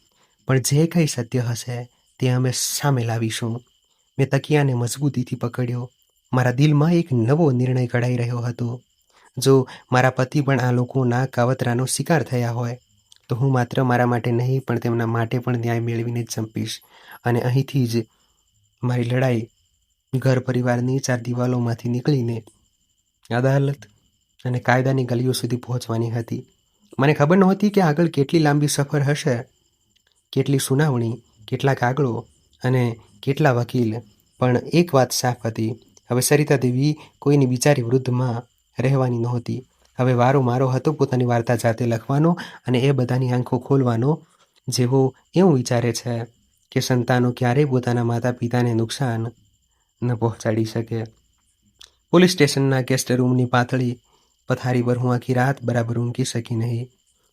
પણ જે કંઈ સત્ય હશે તે અમે સામે લાવીશું." મેં તકિયાને મજબૂતીથી પકડ્યો. મારા દિલમાં એક નવો નિર્ણય ઘડાઈ રહ્યો હતો. જો મારા પતિ પણ આ લોકોના કાવતરાનો શિકાર થયા હોય તો હું માત્ર મારા માટે નહીં પણ તેમના માટે પણ ન્યાય મેળવીને જ ચંપીશ. અને અહીંથી જ મારી લડાઈ ઘર પરિવારની 4 દિવાલોમાંથી નીકળીને અદાલત અને કાયદાની ગલીઓ સુધી પહોંચવાની હતી. મને ખબર નહોતી કે આગળ કેટલી લાંબી સફર હશે, કેટલી સુનાવણી, કેટલા કાગળો અને કેટલા વકીલ. પણ એક વાત સાફ હતી, હવે સરિતા દેવી કોઈની બિચારી વૃદ્ધમાં રહેવાની નહોતી. હવે વારો મારો હતો પોતાની વાર્તા જાતે લખવાનો અને એ બધાની આંખો ખોલવાનો જેઓ એવું વિચારે છે કે સંતાનો ક્યારેય પોતાના માતા પિતાને નુકસાન ન પહોંચાડી શકે. પોલીસ સ્ટેશનના ગેસ્ટ રૂમની પાતળી પથારી પર હું આખી રાત બરાબર ઊંઘી શકી નહીં.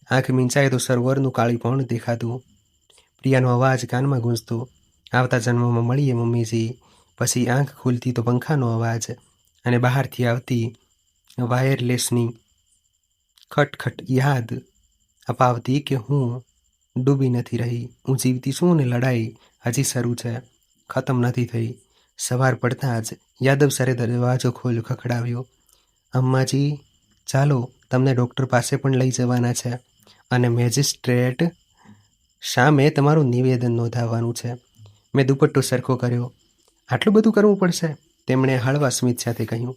આંખ મીંચાય તો સરોવરનું કાળીપણ દેખાતું. પ્રિયાનો અવાજ કાનમાં ગૂંજતો, આવતા જન્મમાં મળીએ મમ્મીજી. પછી આંખ ખુલતી તો પંખાનો અવાજ અને બહારથી આવતી વાયરલેસની ખટખટ યાદ અપાવતી કે હું ડૂબી નથી રહી, હું જીવતી છું અને લડાઈ હજી શરૂ છે, ખતમ નથી થઈ. સવાર પડતાં જ યાદવ સરે દરવાજો ખખડાવ્યો. અમ્માજી, ચાલો, તમને ડૉક્ટર પાસે પણ લઈ જવાના છે અને મેજિસ્ટ્રેટ સામે તમારું નિવેદન નોંધાવવાનું છે. મેં દુપટ્ટો સરખો કર્યો. આટલું બધું કરવું પડશે? તેમણે હળવા સ્મિત સાથે કહ્યું.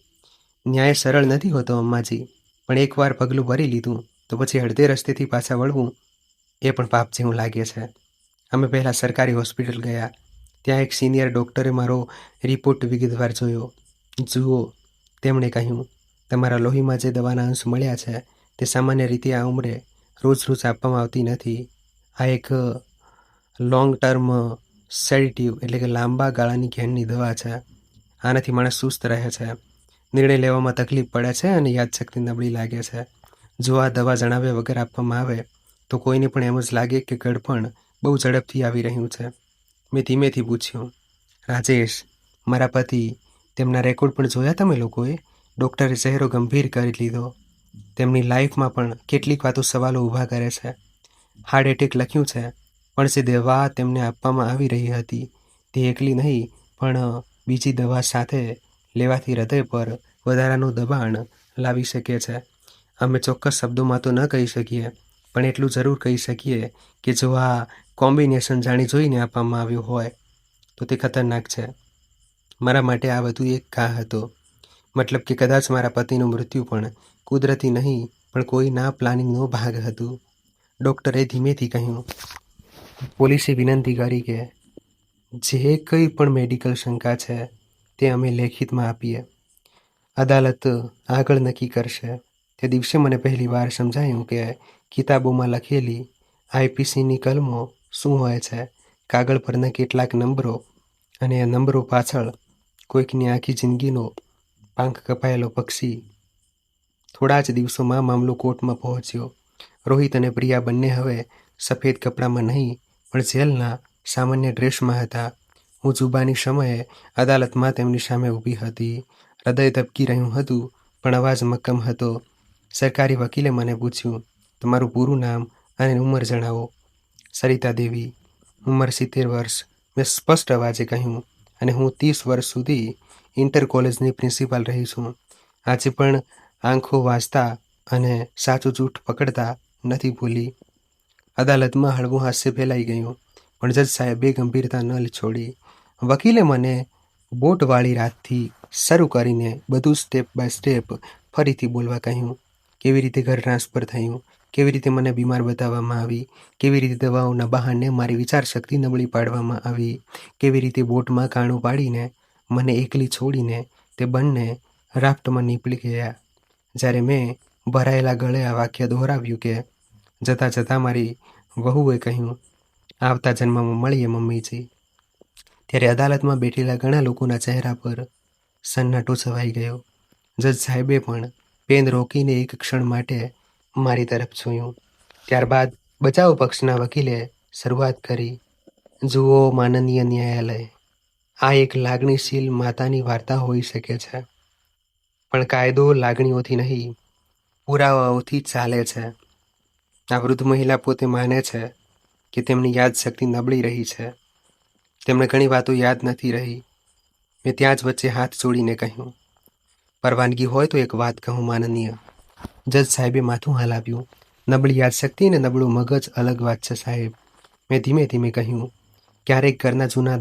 ન્યાય સરળ નથી હોતો અમ્માજી, પણ એકવાર પગલું ભરી લીધું તો પછી અડધે રસ્તેથી પાછા વળવું એ પણ પાપ જેવું લાગે છે. અમે પહેલાં સરકારી હોસ્પિટલ ગયા. ત્યાં એક સિનિયર ડૉક્ટરે મારો રિપોર્ટ વિગતવાર જોયો. જુઓ, તેમણે કહ્યું, તમારા લોહીમાં જે દવાના અંશ મળ્યા છે તે સામાન્ય રીતે આ ઉંમરે રોજ રોજ આપવામાં આવતી નથી. આ એક લોંગ ટર્મ સેડિટિવ એટલે કે લાંબા ગાળાની ઘેનની દવા છે. આનાથી માણસ સુસ્ત રહે છે, નિર્ણય લેવામાં તકલીફ પડે છે અને યાદશક્તિ નબળી લાગે છે. જો આ દવા જણાવ્યા વગર આપવામાં આવે તો કોઈને પણ એમ જ લાગે કે ગળપણ બહુ ઝડપથી આવી રહ્યું છે. મેં ધીમેથી પૂછ્યું, રાજેશ, મારા પતિ, તેમના રેકોર્ડ પણ જોયા તમે લોકોએ? ડૉક્ટરે ચહેરો ગંભીર કરી લીધો. તેમની લાઈફમાં પણ કેટલીક વાતો સવાલો ઊભા કરે છે. હાર્ટ એટેક લખ્યું છે, પણ જે દવા તેમને આપવામાં આવી રહી હતી તે એકલી નહીં, પણ બીજી દવા સાથે લેવાથી હૃદય પર વધારાનું દબાણ લાવી શકે છે. અમે ચોક્કસ શબ્દોમાં તો ન કહી શકીએ, પણ એટલું જરૂર કહી શકીએ કે જો આ કોમ્બિનેશન જાણી જોઈને આપવામાં આવ્યું હોય તો તે ખતરનાક છે. મારા માટે આ બધું એક ઘા હતો. મતલબ કે કદાચ મારા પતિનું મૃત્યુ પણ કુદરતી નહીં, પણ કોઈના પ્લાનિંગનો ભાગ હતું. ડૉક્ટરે ધીમેથી કહ્યું. પોલીસે વિનંતી કરી કે જે કંઈ પણ મેડિકલ શંકા છે તે અમે લેખિતમાં આપીએ. અદાલત આગળ નક્કી કરશે. તે દિવસે મને પહેલી વાર સમજાયું કે કિતાબોમાં લખેલી આઈપીસીની કલમો શું હોય છે. કાગળ પરના કેટલાક નંબરો અને એ નંબરો પાછળ કોઈકની આખી જિંદગીનો પાંખ કપાયેલો પક્ષી. થોડા જ દિવસોમાં મામલો કોર્ટમાં પહોંચ્યો. રોહિત અને પ્રિયા બંને હવે સફેદ કપડામાં નહીં પણ જેલના સામાન્ય ડ્રેસમાં હતા. હું જુબાની સમયે અદાલતમાં તેમની સામે ઊભી હતી. હૃદય ધબકી રહ્યું હતું, પણ અવાજ મક્કમ હતો. સરકારી વકીલે મને પૂછ્યું, તમારું પૂરું નામ અને ઉંમર જણાવો. સરિતા દેવી. ઉંમર 70 વર્ષ. મેં સ્પષ્ટ અવાજે કહ્યું. અને હું 30 વર્ષ સુધી ઇન્ટર કોલેજની પ્રિન્સિપાલ રહી છું. આજે પણ આંખો વાંચતા અને સાચું જૂઠ પકડતા નથી ભૂલી. અદાલતમાં હળવું હાસ્ય ફેલાઈ ગયું, પણ જજ સાહેબે ગંભીરતા ન છોડી. વકીલે મને બોટવાળી રાતથી શરૂ કરીને બધું સ્ટેપ બાય સ્ટેપ ફરીથી બોલવા કહ્યું. કેવી રીતે ઘર ટ્રાન્સફર થયું, કેવી રીતે મને બીમાર બતાવવામાં આવી, કેવી રીતે દવાઓના બહાને મારી વિચારશક્તિ નબળી પાડવામાં આવી, કેવી રીતે બોટમાં કાણું પાડીને મને એકલી છોડીને તે બંને રાફ્ટમાં નીકળી ગયા. જ્યારે મેં ભરાયેલા ગળે આ વાક્ય દોહરાવ્યું કે જતાં જતાં મારી વહુએ કહ્યું, આવતા જન્મમાં મળીએ મમ્મીજી, ત્યારે અદાલતમાં બેઠેલા ઘણા લોકોના ચહેરા પર સન્નાટો છવાઈ ગયો. જજ સાહેબે પણ પેન રોકીને એક ક્ષણ માટે મારી તરફ જોયું. ત્યારબાદ બચાવ પક્ષના વકીલે શરૂઆત કરી. જુઓ માનનીય ન્યાયાલય, આ એક લાગણીશીલ માતાની વાર્તા હોઈ શકે છે, પણ કાયદો લાગણીઓથી નહીં, પુરાવાઓથી ચાલે છે. આ વૃદ્ધ મહિલા પોતે માને છે કે તેમની યાદશક્તિ નબળી રહી છે. તેમને ઘણી વાતો યાદ નથી રહી. મેં ત્યાં જ વચ્ચે હાથ જોડીને કહ્યું, પરવાનગી હોય તો એક વાત કહું માનનીય. જજ સાહેબે માથું હલાવ્યું. નબળી યાદશક્તિ અને નબળું મગજ અલગ વાત છે સાહેબ. મેં ધીમે ધીમે કહ્યું, ક્યારેક ઘરના જૂના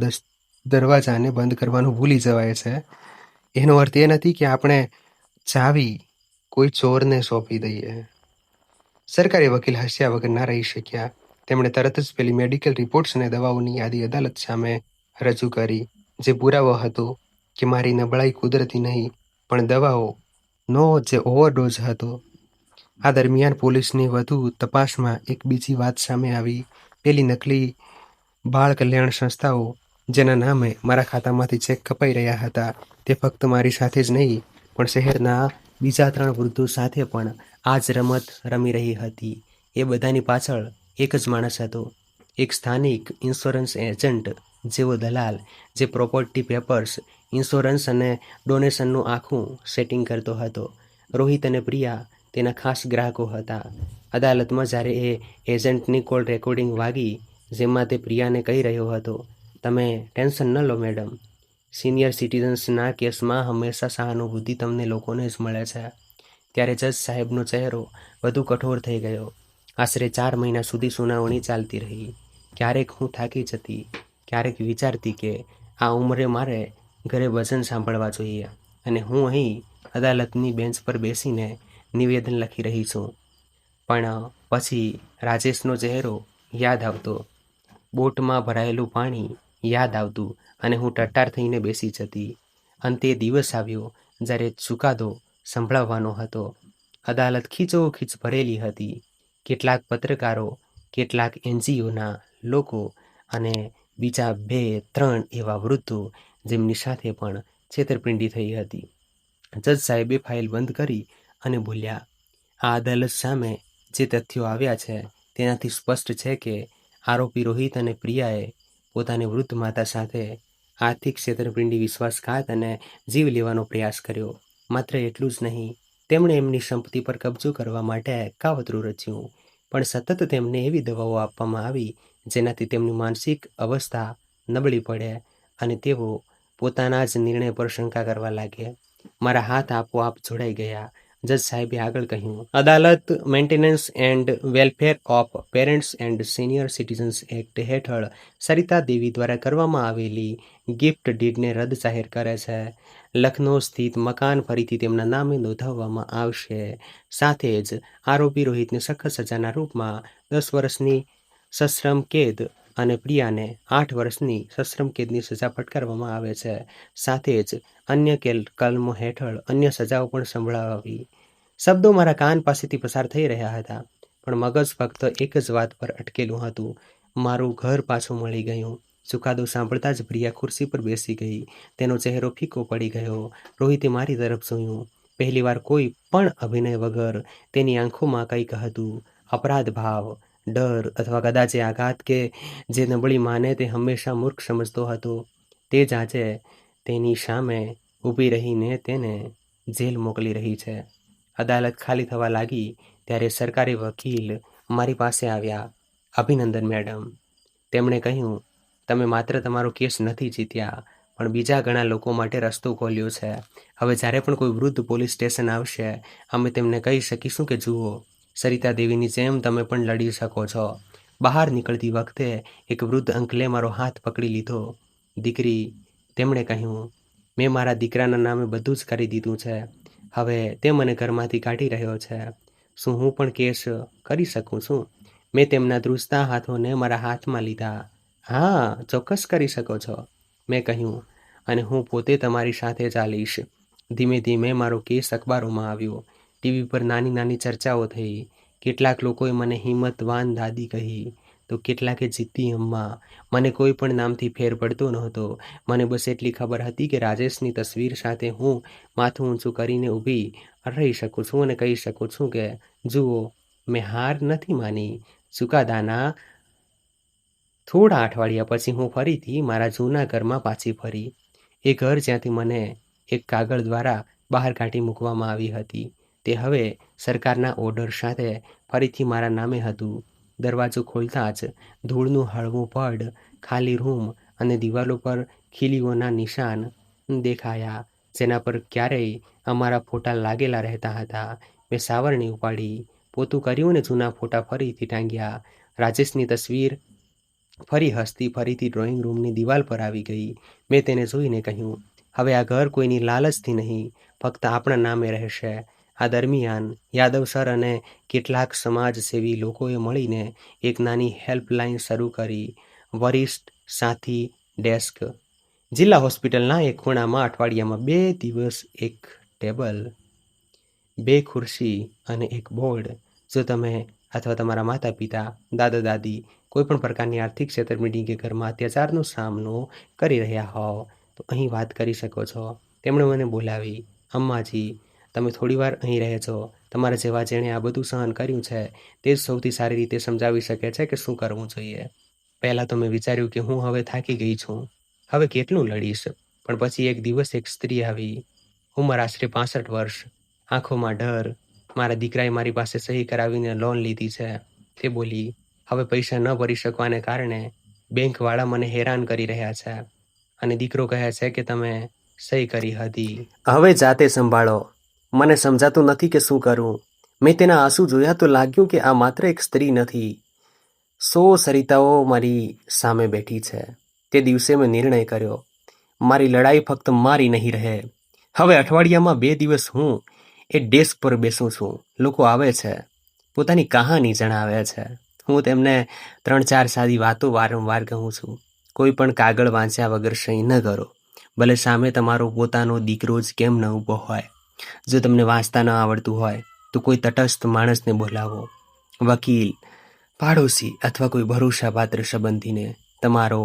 દરવાજાને બંધ કરવાનું ભૂલી જવાય છે. એનો અર્થ એ નથી કે આપણે ચાવી કોઈ ચોરને સોંપી દઈએ. સરકારી વકીલ હસ્યા વગર ના રહી શક્યા. તેમણે તરત જ પેલી મેડિકલ રિપોર્ટ્સ અને દવાઓની યાદી અદાલત સામે રજૂ કરી, જે પુરાવો હતો કે મારી નબળાઈ કુદરતી નહીં, પણ દવાઓનો જે ઓવરડોઝ હતો. આ દરમિયાન પોલીસની વધુ તપાસમાં એક બીજી વાત સામે આવી. પેલી નકલી બાળ કલ્યાણ સંસ્થાઓ જેના નામે મારા ખાતામાંથી ચેક કપાઈ રહ્યા હતા, તે ફક્ત મારી સાથે જ નહીં, પણ શહેરના બીજા 3 વૃદ્ધો સાથે પણ આ જ રમત રમી રહી હતી. એ બધાની પાછળ એક જ માણસ હતો, એક સ્થાનિક ઇન્સ્યોરન્સ એજન્ટ જેવો દલાલ, જે પ્રોપર્ટી પેપર્સ, ઇન્સ્યોરન્સ અને ડોનેશનનું આખું સેટિંગ કરતો હતો. રોહિત અને પ્રિયા તેના ખાસ ગ્રાહકો હતા. અદાલતમાં જ્યારે એ એજન્ટની કોલ રેકોર્ડિંગ વાગી, જેમાં તે પ્રિયાને કહી રહ્યો હતો, તમે ટેન્શન ન લો મેડમ, સિનિયર સિટીઝન્સના કેસમાં હંમેશા સહાનુભૂતિ તમને લોકોને જ મળે છે, ત્યારે જજ સાહેબનો ચહેરો વધુ કઠોર થઈ ગયો. આશરે 4 મહિના સુધી સુનાવણી ચાલતી રહી. ક્યારેક હું થાકી જતી, ક્યારેક વિચારતી કે આ ઉંમરે મારે ઘરે ભજન સાંભળવા જોઈએ, અને હું અહીં અદાલતની બેન્ચ પર બેસીને નિવેદન લખી રહી છું. પણ પછી રાજેશનો ચહેરો યાદ આવતો, બોટમાં ભરાયેલું પાણી યાદ આવતું, અને હું ટટ્ટાર થઈને બેસી જતી. અંતે દિવસ આવ્યો જ્યારે ચુકાદો સંભળાવવાનો હતો. અદાલત ખીચોખીચ ભરેલી હતી. કેટલાક પત્રકારો, કેટલાક NGOના લોકો અને બીજા 2-3 એવા વૃદ્ધો જેમની સાથે પણ છેતરપિંડી થઈ હતી. જજ સાહેબે ફાઇલ બંધ કરી અને બોલ્યા, આ અદાલત સામે જે તથ્યો આવ્યા છે તેનાથી સ્પષ્ટ છે કે આરોપી રોહિત અને પ્રિયાએ પોતાની વૃદ્ધ માતા સાથે આર્થિક છેતરપિંડી, વિશ્વાસઘાત અને જીવ લેવાનો પ્રયાસ કર્યો. માત્ર એટલું જ નહીં, તેમણે એમની સંપત્તિ પર કબજો કરવા માટે કાવતરું રચ્યું, પણ સતત તેમને એવી દવાઓ આપવામાં આવી જેનાથી તેમની માનસિક અવસ્થા નબળી પડે અને તેઓ પોતાના જ નિર્ણય પર શંકા કરવા લાગ્યા. મારા હાથ આપોઆપ જોડાઈ ગયા. જજ સાહેબે આગળ કહ્યું, અદાલત maintenance and welfare of parents and senior citizens act હેઠળ સરિતા દેવી દ્વારા કરવામાં આવેલી ગિફ્ટ ડીડને રદ જાહેર કરે છે. લખનૌ સ્થિત મકાન ફરીથી તેમના નામે નોંધાવવામાં આવશે. સાથે જ આરોપી રોહિતને સખત સજાના રૂપમાં 10 વર્ષની સશ્રમ કેદ અને પ્રિયાને 8 વર્ષની સશ્રમ કેદની સજા ફટકારવામાં આવે છે. સાથે જ અન્ય કલમો હેઠળ અન્ય સજાઓ પણ સંભળાવી. શબ્દો મારા કાન પાસેથી પસાર થઈ રહ્યા હતા, પણ મગજ ફક્ત એક જ વાત પર અટકેલું હતું, મારું ઘર પાછું મળી ગયું. ચુકાદો સાંભળતા જ પ્રિયા ખુરશી પર બેસી ગઈ. તેનો ચહેરો ફીકો પડી ગયો. રોહિતે મારી તરફ જોયું. પહેલીવાર કોઈ પણ અભિનય વગર તેની આંખોમાં કંઈક હતું, અપરાધ ભાવ, ડર, અથવા કદાચ એ આઘાત કે જે નબળી માને તે હંમેશા મૂર્ખ સમજતો હતો, તે જ આજે તેની સામે ઊભી રહીને તેને જેલ મોકલી રહી છે. અદાલત ખાલી થવા લાગી ત્યારે સરકારી વકીલ મારી પાસે આવ્યા. અભિનંદન મેડમ, તેમણે કહ્યું, તમે માત્ર તમારો કેસ નથી જીત્યા, પણ બીજા ઘણા લોકો માટે રસ્તો ખોલ્યો છે. હવે જ્યારે પણ કોઈ વૃદ્ધ પોલીસ સ્ટેશન આવશે, અમે તેમને કહી શકીશું કે જુઓ, સરિતા દેવીની જેમ તમે પણ લડી શકો છો. બહાર નીકળતી વખતે એક વૃદ્ધ અંકલે મારો હાથ પકડી લીધો. દીકરી, તેમણે કહ્યું, મેં મારા દીકરાના નામે બધું જ કરી દીધું છે. હવે તે મને ઘરમાંથી કાઢી રહ્યો છે. શું હું પણ કેસ કરી શકું છું? મેં તેમના ધ્રુજતા હાથોને મારા હાથમાં લીધા. હા, ચોક્કસ કરી શકો છો, મેં કહ્યું, અને હું પોતે તમારી સાથે ચાલીશ. ધીમે ધીમે મારો કેસ અખબારોમાં આવ્યો. ટીવી પર નાની નાની ચર્ચાઓ થઈ. કેટલાક લોકોએ મને હિંમતવાન દાદી કહી, તો કેટલાકે જીદ્દી અમ્મા. મને કોઈ પણ નામથી ફેર પડતો નહોતો. મને બસ એટલી ખબર હતી કે રાજેશની તસવીર સાથે હું માથું ઊંચું કરીને ઊભી રહી શકું છું અને કહી શકું છું કે જુઓ, મેં હાર નથી માની. ચુકાદાના થોડા અઠવાડિયા પછી હું ફરીથી મારા જૂના ઘરમાં પાછી ફરી. એ ઘર જ્યાંથી મને એક કાગળ દ્વારા બહાર કાઢી મૂકવામાં આવી હતી, તે હવે સરકારના ઓર્ડર સાથે ફરીથી મારા નામે હતું. દરવાજો ખોલતા જ ધૂળનું હળવું પડ, ખાલી રૂમ અને દિવાલો પર ખીલીઓના નિશાન દેખાયા, જેના પર ક્યારેય અમારા ફોટા લાગેલા રહેતા હતા. મેં સાવરણી ઉપાડી, પોતું કર્યું અને જૂના ફોટા ફરીથી ટાંગ્યા. રાજેશની તસવીર ફરી હસતી ફરીથી ડ્રોઈંગ રૂમની દિવાલ પર આવી ગઈ. મેં તેને જોઈને કહ્યું, હવે આ ઘર કોઈની લાલચથી નહીં, ફક્ત આપણા નામે રહેશે. આ દરમિયાન યાદવ સર અને કેટલાક સમાજસેવી લોકોએ મળીને એક નાની હેલ્પલાઇન શરૂ કરી, વરિષ્ઠ સાથી ડેસ્ક. જિલ્લા હોસ્પિટલના એક ખૂણામાં અઠવાડિયામાં 2 દિવસ એક ટેબલ, 2 ખુરશી અને એક બોર્ડ. જો તમે અથવા તમારા માતા પિતા, દાદા દાદી કોઈ પણ પ્રકારની આર્થિક છેતરપિંડી કે ઘરમાં અત્યાચારનો સામનો કરી રહ્યા હોવ તો અહીં વાત કરી શકો છો. તેમણે મને બોલાવી, અમ્માજી, તમે થોડીવાર અહીં રહેજો, તમારા જેવા જેણે આ બધું સહન કર્યું છે તે જ સૌથી સારી રીતે સમજાવી શકે છે કે શું કરવું જોઈએ. પહેલાં તો મેં વિચાર્યું કે હું હવે થાકી ગઈ છું, હવે કેટલું લડીશ. પણ પછી એક દિવસ એક સ્ત્રી આવી, ઉંમર આશરે 65 વર્ષ, આંખોમાં ડર. મારા દીકરાએ મારી પાસે સહી કરાવીને લોન લીધી છે. તે બોલી, હવે પૈસા ન ભરી શકવાને કારણે બેંકવાળા મને હેરાન કરી રહ્યા છે અને દીકરો કહે છે કે તમે સહી કરી હતી. હવે જાતે સંભાળો. મને સમજાતું નથી કે શું કરું. મેં તેના આંસુ જોયા તો લાગ્યું કે આ માત્ર એક સ્ત્રી નથી, 100 સરિતાઓ મારી સામે બેઠી છે. તે દિવસે મેં નિર્ણય કર્યો, મારી લડાઈ ફક્ત મારી નહીં રહે. હવે અઠવાડિયામાં 2 દિવસ હું એ ડેસ્ક પર બેસું છું. લોકો આવે છે, પોતાની કહાની જણાવે છે. હું તેમને 3-4 સાદી વાતો વારંવાર કહું છું. કોઈ પણ કાગળ વાંચ્યા વગર સહી ન કરો, ભલે સામે તમારો પોતાનો દીકરો જ કેમ ન ઊભો હોય. જો તમને વાંચતા ન આવડતું હોય તો કોઈ તટસ્થ માણસને બોલાવો, વકીલ, પાડોશી અથવા કોઈ ભરોસાપાત્ર સંબંધીને. તમારો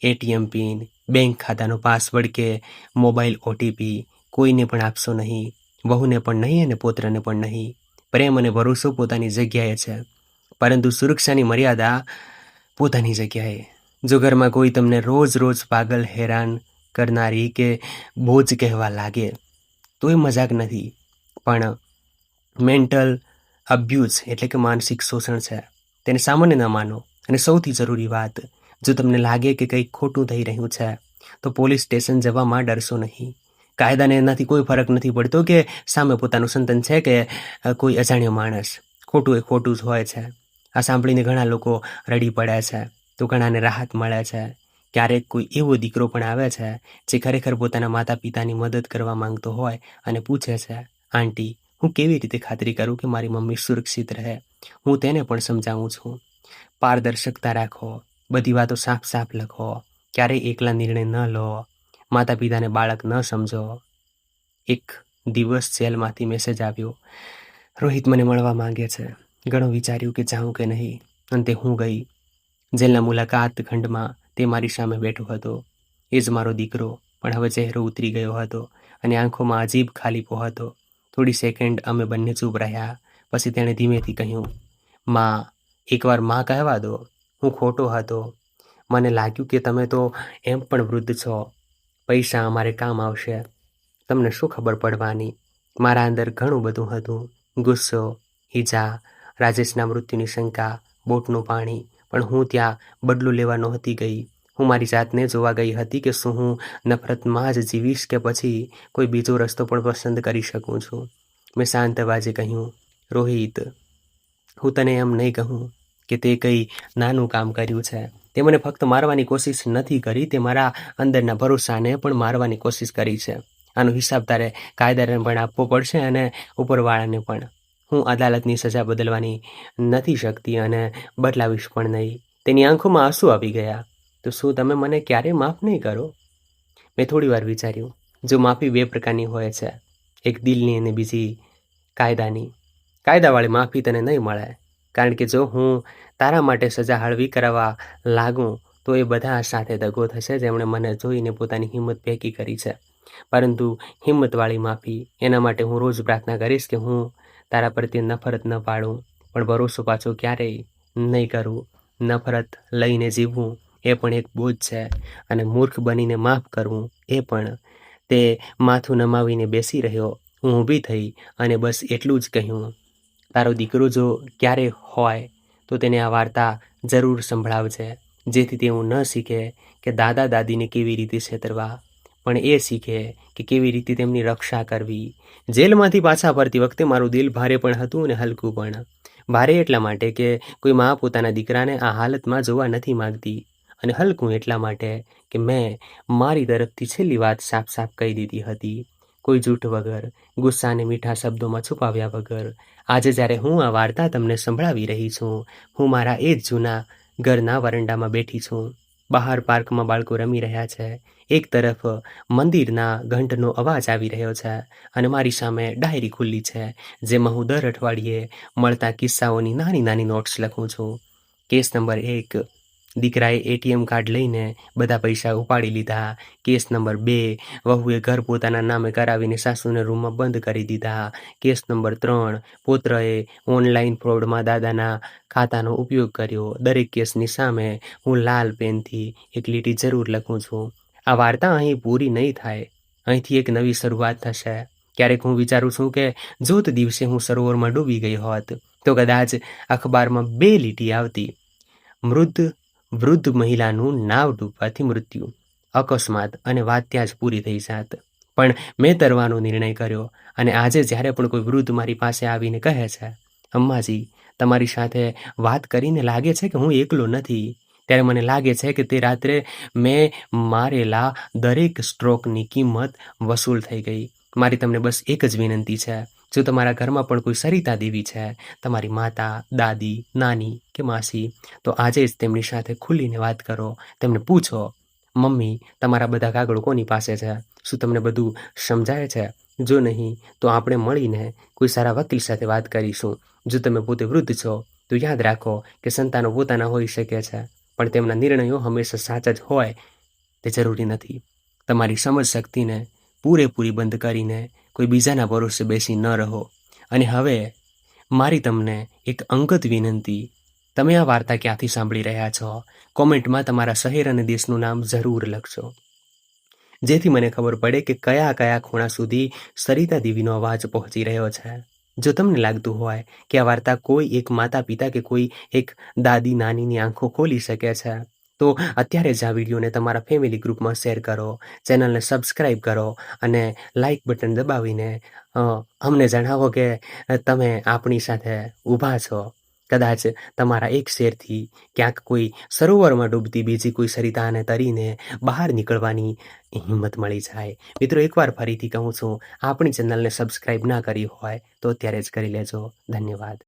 એટીએમ પિન, બેંક ખાતાનો પાસવર્ડ કે મોબાઈલ ઓટીપી કોઈને પણ આપશો નહીં. વહુને પણ નહીં અને પોત્રને પણ નહીં. પ્રેમ અને ભરોસો પોતાની જગ્યાએ છે, પરંતુ સુરક્ષાની મર્યાદા પોતાની જગ્યાએ. જો ઘરમાં કોઈ તમને રોજ રોજ પાગલ, હેરાન કરનારી કે બોજ કહેવા લાગે તો એ મજાક નથી, પણ મેન્ટલ અબ્યુઝ એટલે કે માનસિક શોષણ છે. તેને સામાન્ય ન માનો. અને સૌથી જરૂરી વાત, જો તમને લાગે કે કંઈક ખોટું થઈ રહ્યું છે તો પોલીસ સ્ટેશન જવામાં ડરશો નહીં. કાયદાને એનાથી કોઈ ફરક નથી પડતો કે સામે પોતાનું સંતાન છે કે કોઈ અજાણ્યો માણસ. ખોટું એ ખોટું જ હોય છે. આ સાંભળીને ઘણા લોકો રડી પડે છે તો ઘણાને રાહત મળે છે. ક્યારેક કોઈ એવો દીકરો પણ આવે છે જે ખરેખર પોતાના માતા પિતાની મદદ કરવા માંગતો હોય અને પૂછે છે, આંટી, હું કેવી રીતે ખાતરી કરું કે મારી મમ્મી સુરક્ષિત રહે? હું તેને પણ સમજાવું છું. પારદર્શકતા રાખો, બધી વાતો સાફ સાફ લખો, ક્યારેય એકલા નિર્ણય ન લો, માતા પિતાને બાળક ન સમજો. એક દિવસ જેલમાંથી મેસેજ આવ્યો, રોહિત મને મળવા માંગે છે. ઘણું વિચાર્યું કે જાઉં કે નહીં. અંતે હું ગઈ. જેલના મુલાકાત ખંડમાં તે મારી સામે બેઠો હતો. એ જ મારો દીકરો, પણ હવે ચહેરો ઉતરી ગયો હતો અને આંખોમાં અજીબ ખાલીપો હતો. થોડી સેકન્ડ અમે બંને ચૂપ રહ્યા. પછી તેણે ધીમેથી કહ્યું, માં, એકવાર માં કહેવા દો. હું ખોટો હતો. મને લાગ્યું કે તમે તો એમ પણ વૃદ્ધ છો, પૈસા અમારે કામ આવશે, તમને શું ખબર પડવાની. મારા અંદર ઘણું બધું હતું, ગુસ્સો, ઈજા, રાજેશના મૃત્યુની શંકા, બોટનું પાણી. પણ હું ત્યાં બદલો લેવા નહોતી ગઈ. હું મારી જાતને જોવા ગઈ હતી કે શું હું નફરતમાં જ જીવીશ કે પછી કોઈ બીજો રસ્તો પણ પસંદ કરી શકું છું. મેં શાંત અવાજે કહ્યું, રોહિત, હું તને એમ નહીં કહું કે તે કંઈ નાનું કામ કર્યું છે. તે મને ફક્ત મારવાની કોશિશ નથી કરી, તે મારા અંદરના ભરોસાને પણ મારવાની કોશિશ કરી છે. આનો હિસાબ તારે કાયદાને પણ આપવો પડશે અને ઉપરવાળાને પણ. હું અદાલતની સજા બદલવાની નથી શકતી અને બદલાવીશ પણ નહીં. તેની આંખોમાં આંસુ આવી ગયા. તો શું તમે મને ક્યારેય માફ નહીં કરો? મેં થોડી વાર વિચાર્યું. જો માફી 2 પ્રકારની હોય છે, એક દિલની અને બીજી કાયદાની. કાયદાવાળી માફી તને નહીં મળે, કારણ કે જો હું તારા માટે સજા હળવી કરાવવા લાગું તો એ બધા સાથે દગો થશે જેમણે મને જોઈને પોતાની હિંમત ભેગી કરી છે. પરંતુ હિંમતવાળી માફી, એના માટે હું રોજ પ્રાર્થના કરીશ કે હું તારા પ્રત્યે નફરત ન પાડું, પણ ભરોસો પાછો ક્યારેય નહીં કરું. નફરત લઈને જીવવું એ પણ એક બોજ છે, અને મૂર્ખ બનીને માફ કરવું એ પણ. તે માથું નમાવીને બેસી રહ્યો. હું ઊભી થઈ અને બસ એટલું જ કહ્યું, તારો દીકરો જો ક્યારે હોય તો તેને આ વાર્તા જરૂર સંભળાવજે, જેથી તેવું ન શીખે કે દાદા દાદીને કેવી રીતે છેતરવા, પણ એ શીખે કે કેવી રીતે તેમની રક્ષા કરવી. જેલમાંથી પાછા ફરતી વખતે મારું દિલ ભારે પણ હતું અને હલકું પણ. ભારે એટલા માટે કે કોઈ મા પોતાના દીકરાને આ હાલતમાં જોવા નથી માંગતી, અને હલકું એટલા માટે કે મેં મારી તરફથી છેલ્લી વાત સાફ સાફ કહી દીધી હતી, કોઈ જૂઠ વગર, ગુસ્સાને મીઠા શબ્દોમાં છુપાવ્યા વગર. આજે જ્યારે હું આ વાર્તા તમને સંભળાવી રહી છું, હું મારા એ જ જૂના ઘરના વરંડામાં બેઠી છું. બહાર પાર્કમાં બાળકો રમી રહ્યા છે. એક તરફ મંદિરના ઘંટનો અવાજ આવી રહ્યો છે અને મારી સામે ડાયરી ખુલ્લી છે, જેમાં હું દર અઠવાડિયે મળતા કિસ્સાઓની નાની નાની નોટ્સ લખું છું. કેસ નંબર 1, દીકરાએ એટીએમ કાર્ડ લઈને બધા પૈસા ઉપાડી લીધા. કેસ નંબર 2, વહુએ ઘર પોતાના નામે કરાવીને સાસુને રૂમમાં બંધ કરી દીધા. કેસ નંબર 3, પુત્રએ ઓનલાઈન ફ્રોડમાં દાદાના ખાતાનો ઉપયોગ કર્યો. દરેક કેસની સામે હું લાલ પેનથી એક લીટી જરૂર લખું છું. આ વાર્તા અહીં પૂરી નહીં થાય. અહીંથી એક નવી શરૂઆત થશે. ક્યારેક હું વિચારું છું કે જો તે દિવસે હું સરોવરમાં ડૂબી ગઈ હોત તો કદાચ અખબારમાં 2 લીટી આવતી: વૃદ્ધ મહિલાનું નાવ ડૂબવાથી મૃત્યુ, અકસ્માત, અને વાત ત્યાં જ પૂરી થઈ જાત. પણ મેં તરવાનો નિર્ણય કર્યો, અને આજે જ્યારે પણ કોઈ વૃદ્ધ મારી પાસે આવીને કહે છે, "અમ્માજી, તમારી સાથે વાત કરીને લાગે છે કે હું એકલો નથી", ત્યારે મને લાગે છે કે તે રાત્રે મેં મારેલા દરેક સ્ટ્રોકની કિંમત વસૂલ થઈ ગઈ. મારી તમને બસ એક જ વિનંતી છે: જો તમારા ઘરમાં પણ કોઈ સરિતા દેવી છે, તમારી માતા, દાદી, નાની કે માસી, તો આજે જ તેમની સાથે ખુલીને વાત કરો. તેમને પૂછો, "મમ્મી, તમારા બધા કાગળો કોની પાસે છે? શું તમને બધું સમજાય છે? જો નહીં તો આપણે મળીને કોઈ સારા વકીલ સાથે વાત કરીશું. જો તમે પોતે વૃદ્ધ છો તો યાદ રાખો કે સંતાનો પોતાના હોઈ શકે છે, પણ તેમના નિર્ણયો હંમેશા સાચા જ હોય તે જરૂરી નથી. તમારી સમજ શક્તિને પૂરેપૂરી બંધ કરીને કોઈ બીજાના ભરોસે બેસી ન રહો." અને હવે મારી તમને એક અંગત વિનંતી: તમે આ વાર્તા ક્યાંથી સાંભળી રહ્યા છો? કોમેન્ટમાં તમારા શહેર અને દેશનું નામ જરૂર લખજો, જેથી મને ખબર પડે કે કયા કયા ખૂણા સુધી સરિતા દેવીનો અવાજ પહોંચી રહ્યો છે. જો તમને લાગતું હોય કે આ વાર્તા કોઈ એક માતા પિતા કે કોઈ એક દાદી નાનીની આંખો ખોલી શકે છે, તો અત્યારે જ આ વિડીયોને તમારા ફેમિલી ગ્રુપમાં શેર કરો, ચેનલને સબસ્ક્રાઈબ કરો અને લાઈક બટન દબાવીને અમને જણાવો કે તમે આપણી સાથે ઊભા છો. કદાચ તમારા એક શેરથી ક્યાંક કોઈ સરોવરમાં ડૂબતી બીજી કોઈ સરિતાને તરીને બહાર નીકળવાની હિંમત મળી જાય. મિત્રો, એકવાર ફરીથી કહું છું, આપણી ચેનલને સબસ્ક્રાઈબ ના કરી હોય તો અત્યારે જ કરી લેજો. ધન્યવાદ.